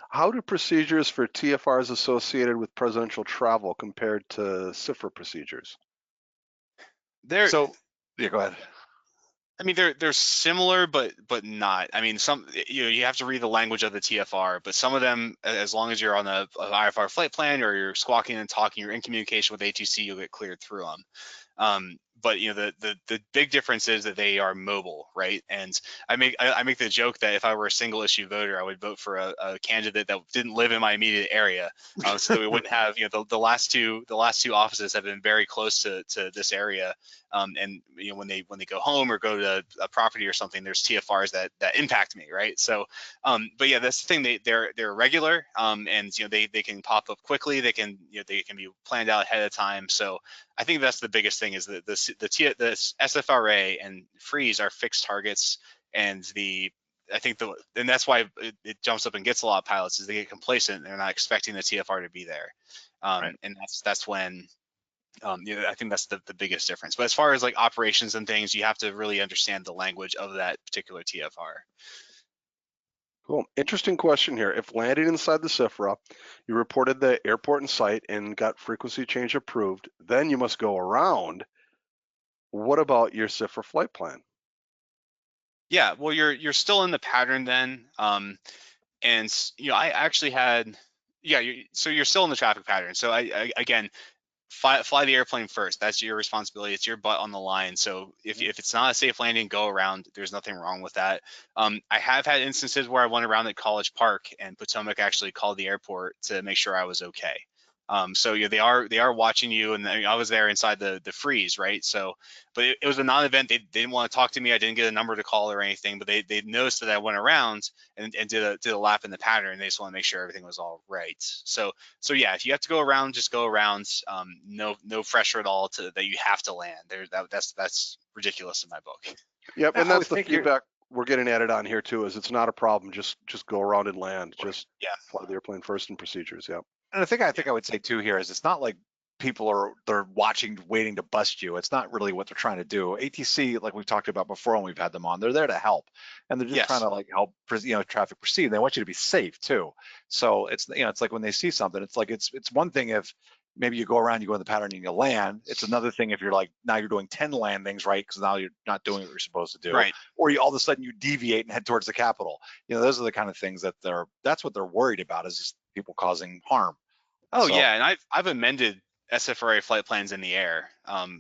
How do procedures for TFRs associated with presidential travel compared to SFRA procedures? Yeah, go ahead. I mean, they're similar, but not. I mean, some you have to read the language of the TFR, but some of them, as long as you're on a IFR flight plan or you're squawking and talking, you're in communication with ATC, you'll get cleared through them. but the big difference is that they are mobile, right? And I make the joke that if I were a single issue voter, I would vote for a candidate that didn't live in my immediate area, so that we wouldn't have the last two offices have been very close to this area, and when they go home or go to a property or something, there's TFRs that impact me, right? So, but yeah, that's the thing. They're regular, and they can pop up quickly. They can be planned out ahead of time. So I think that's the biggest thing is that the SFRA and freeze are fixed targets, and that's why it jumps up and gets a lot of pilots is they get complacent and they're not expecting the TFR to be there, Right. and that's when I think that's the biggest difference. But as far as like operations and things, you have to really understand the language of that particular TFR. Cool. Interesting question here. If landing inside the SFRA, you reported the airport and site and got frequency change approved, then you must go around. What about your SFRA flight plan? Yeah, well, you're still in the pattern then, and I actually had, so you're still in the traffic pattern. So I again, fly the airplane first. That's your responsibility. It's your butt on the line. So if it's not a safe landing, go around. There's nothing wrong with that. I have had instances where I went around at College Park and Potomac actually called the airport to make sure I was okay. So they are watching you, and I was there inside the freeze, right? So, but it was a non-event. They didn't want to talk to me. I didn't get a number to call or anything, but they noticed that I went around and did a lap in the pattern. They just want to make sure everything was all right. So yeah, if you have to go around, just go around. No pressure at all that you have to land. That's ridiculous in my book. Yep, Now, and I that's would the think feedback we're getting added on here too. Is it's not a problem. Just go around and land. Right. Just Yeah. fly the airplane first and procedures. Yep. And I think I would say too here is it's not like they're watching, waiting to bust you. It's not really what they're trying to do. ATC, like we've talked about before when we've had them on, they're there to help, and they're just Yes. trying to like help traffic proceed. They want you to be safe too. So it's it's like when they see something, it's like it's one thing if maybe you go around, you go in the pattern and you land. It's another thing if you're like now you're doing 10 landings, right? Because now you're not doing what you're supposed to do, Right. or all of a sudden you deviate and head towards the Capitol. Those are the kind of things that's what they're worried about is just people causing harm. Oh So, yeah, and I've amended SFRA flight plans in the air.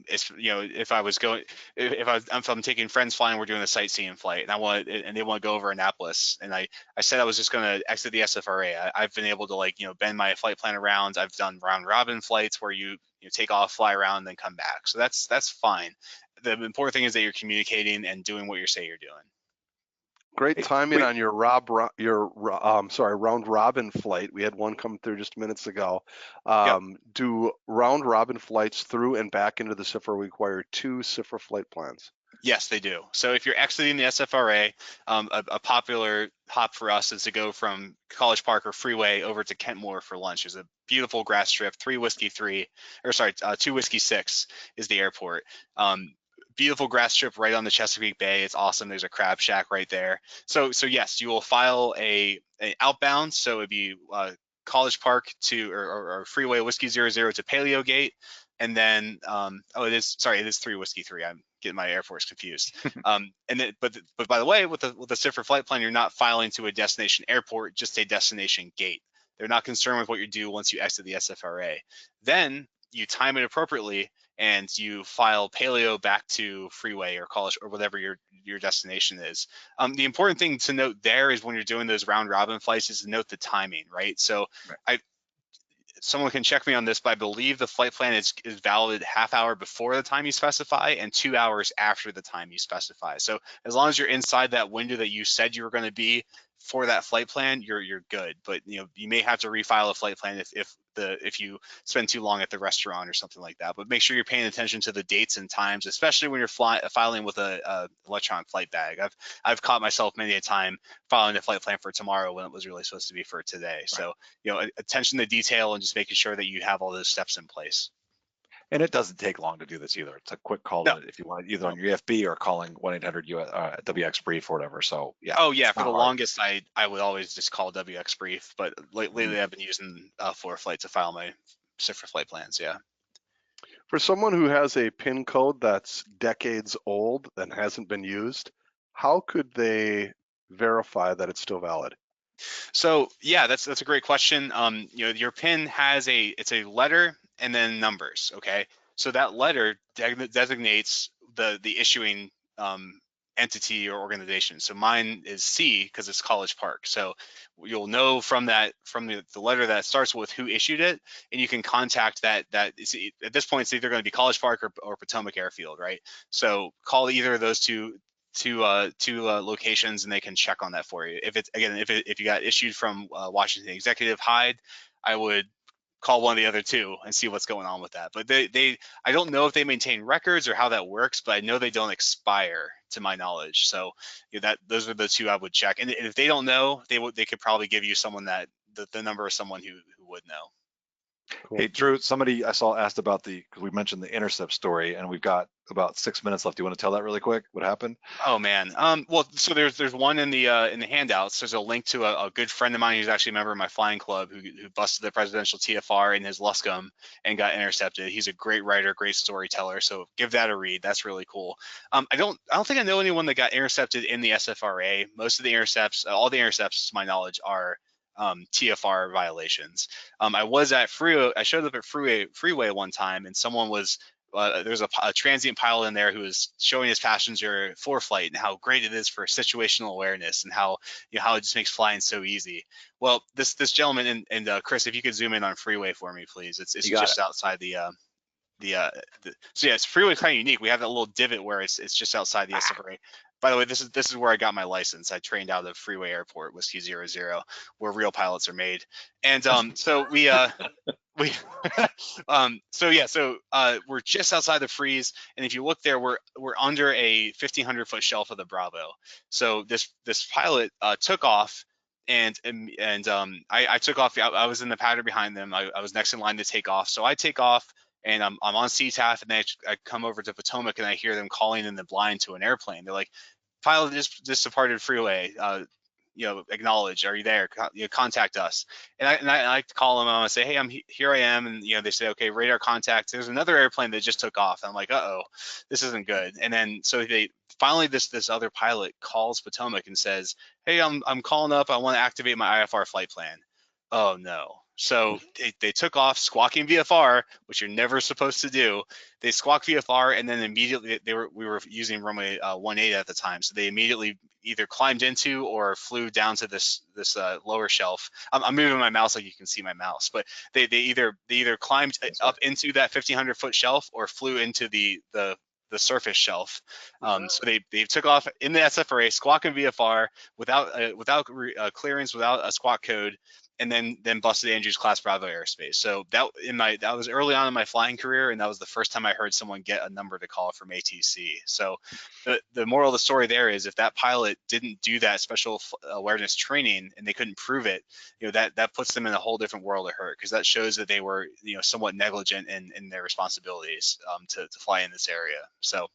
It's if I was going, if I'm taking friends flying, we're doing a sightseeing flight, and they want to go over Annapolis, and I said I was just going to exit the SFRA. I've been able to bend my flight plan around. I've done round robin flights where you take off, fly around, and then come back. So that's fine. The important thing is that you're communicating and doing what you say you're doing. Great Hey, timing on your round robin flight. We had one come through just minutes ago. Yep. Do round robin flights through and back into the SFRA require 2 SFRA flight plans? Yes, they do. So if you're exiting the SFRA, a popular hop for us is to go from College Park or Freeway over to Kentmore for lunch. There's a beautiful grass strip, 2 Whiskey 6 is the airport. Beautiful grass strip right on the Chesapeake Bay. It's awesome. There's a crab shack right there. So yes, you will file a outbound. So it'd be College Park or Freeway Whiskey 00 to Paleo Gate. And then, it is 3 Whiskey 3. I'm getting my Air Force confused. But by the way, with the SFRA flight plan, you're not filing to a destination airport, just a destination gate. They're not concerned with what you do once you exit the SFRA. Then you time it appropriately and you file Paleo back to Freeway or College or whatever your destination is. The important thing to note there is when you're doing those round robin flights is to note the timing, right? So right. Someone can check me on this, but I believe the flight plan is valid half hour before the time you specify and 2 hours after the time you specify. So as long as you're inside that window that you said you were going to be for that flight plan, you're good. But you may have to refile a flight plan if you spend too long at the restaurant or something like that. But make sure you're paying attention to the dates and times, especially when you're filing with a electronic flight bag. I've caught myself many a time filing a flight plan for tomorrow when it was really supposed to be for today. Right. So attention to detail and just making sure that you have all those steps in place. And it doesn't take long to do this either. It's a quick call if you want, either on your FB or calling 1-800-WX brief or whatever. So yeah. Oh yeah, for the longest I would always just call WX brief, but lately I've been using ForeFlight to file my SFRA flight plans. Yeah. For someone who has a PIN code that's decades old and hasn't been used, how could they verify that it's still valid? So yeah, that's a great question. Your PIN has it's a letter and then numbers. Okay. So that letter designates the issuing entity or organization. So mine is C because it's College Park. So you'll know from the letter that starts with who issued it, and you can contact that. At this point, it's either going to be College Park or Potomac Airfield, right? So call either of those two locations, and they can check on that for you. If you got issued from Washington Executive Hyde, I would call one of the other two and see what's going on with that. But I don't know if they maintain records or how that works, but I know they don't expire to my knowledge. So those are the two I would check. And if they don't know, they could probably give you someone that the number of someone who would know. Cool. Hey, Drew, somebody I saw asked about because we mentioned the intercept story, and we've got about 6 minutes left. Do you want to tell that really quick? What happened? Oh man. Well, so there's one in the handouts. There's a link to a good friend of mine who's actually a member of my flying club who busted the presidential TFR in his Luscombe and got intercepted. He's a great writer, great storyteller. So give that a read. That's really cool. I don't think I know anyone that got intercepted in the SFRA. Most of the intercepts, all the intercepts, to my knowledge, are TFR violations. I showed up at Freeway one time, and someone was there's a transient pilot in there who was showing his passenger ForeFlight and how great it is for situational awareness and how how it just makes flying so easy. Well, this gentleman and Chris, if you could zoom in on Freeway for me, please. It's just outside so yeah, Freeway is kind of unique. We have that little divot where it's just outside the SFRA. By the way, this is where I got my license. I trained out of Freeway Airport, Whiskey 00, where real pilots are made. And so we're just outside the freeze, and if you look there, we're under a 1,500-foot shelf of the Bravo. So this pilot took off, and I took off. I was in the pattern behind them. I was next in line to take off. So I take off, and I'm on CTAF, and then I come over to Potomac, and I hear them calling in the blind to an airplane. They're like, "Pilot just departed Freeway. Acknowledge. Are you there? Contact us." And I like to call them, and I say, "Hey, here I am." And they say, "Okay, radar contact. There's another airplane that just took off." And I'm like, "Uh-oh, this isn't good." And then so they finally this other pilot calls Potomac and says, "Hey, I'm calling up. I want to activate my IFR flight plan." Oh no. So they took off squawking VFR, which you're never supposed to do. They squawk VFR, and then immediately we were using runway 18 at the time, so they immediately either climbed into or flew down to this lower shelf. I'm moving my mouse like you can see my mouse, but they either climbed up into that 1,500-foot shelf or flew into the surface shelf. So they took off in the SFRA, squawking VFR without clearance, without a squawk code, and then busted Andrews Class Bravo airspace. So that was early on in my flying career, and that was the first time I heard someone get a number to call from ATC. So the moral of the story there is, if that pilot didn't do that special awareness training and they couldn't prove it, that puts them in a whole different world of hurt, because that shows that they were somewhat negligent in their responsibilities to fly in this area. So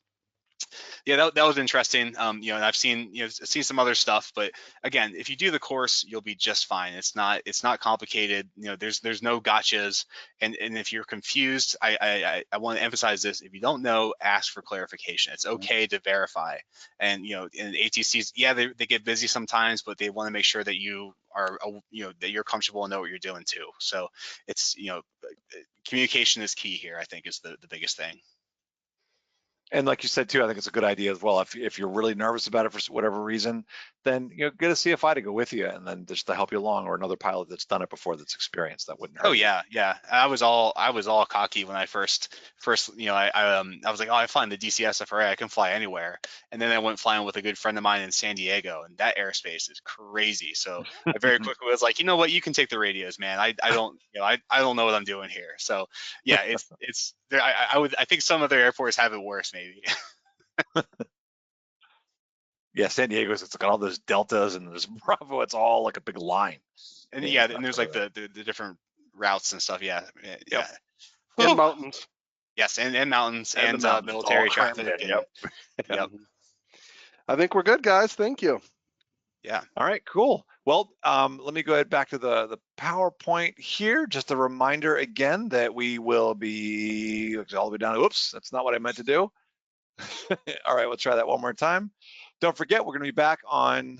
yeah, that was interesting. And I've seen some other stuff, but again, if you do the course, you'll be just fine. It's not complicated. There's no gotchas. And if you're confused, I want to emphasize this: if you don't know, ask for clarification. It's okay to verify. And in ATCs, yeah, they get busy sometimes, but they want to make sure that you are that you're comfortable and know what you're doing too. So it's communication is key here, I think, is the biggest thing. And like you said too, I think it's a good idea as well. If you're really nervous about it for whatever reason, then get a CFI to go with you, and then just to help you along, or another pilot that's done it before, that's experienced. That wouldn't hurt. Oh yeah. I was all cocky when I first I was like, oh, I fly in the DC SFRA, I can fly anywhere. And then I went flying with a good friend of mine in San Diego, and that airspace is crazy. So I very quickly was like, you know what, you can take the radios, man. I don't I don't know what I'm doing here. So yeah, it's there. I think some other airports have it worse, maybe. Yeah, San Diego's, it's got all those deltas and there's Bravo. It's all like a big line. And and there's like the different routes and stuff. Yeah. And mountains. Yes, and mountains and mountains, military traffic. Yep. I think we're good, guys. Thank you. Yeah. All right, cool. Well, let me go ahead back to the PowerPoint here. Just a reminder again that we will be all the way down. Oops, that's not what I meant to do. All right, we'll try that one more time. Don't forget, we're going to be back on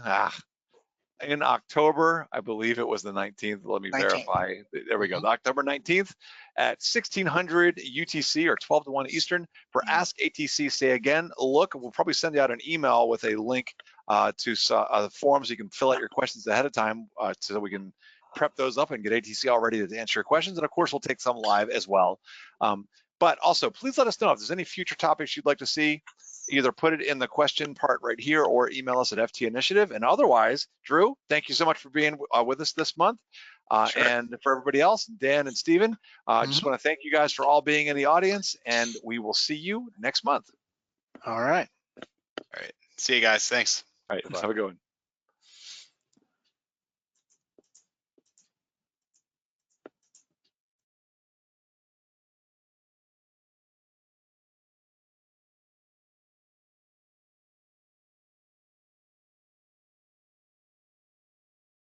in October. I believe it was the 19th. Let me 19th. verify. There we go. October 19th at 1600 UTC or 12 to 1 Eastern for Ask ATC. Say again, look, we'll probably send you out an email with a link to the forms. You can fill out your questions ahead of time so we can prep those up and get ATC all ready to answer your questions. And of course, we'll take some live as well. But also, please let us know if there's any future topics you'd like to see. Either put it in the question part right here or email us at ftinitiative. And otherwise, Drew, thank you so much for being with us this month. Sure. And for everybody else, Dan and Steven, I just want to thank you guys for all being in the audience, and we will see you next month. All right. All right. See you guys. Thanks. All right. Have a good one.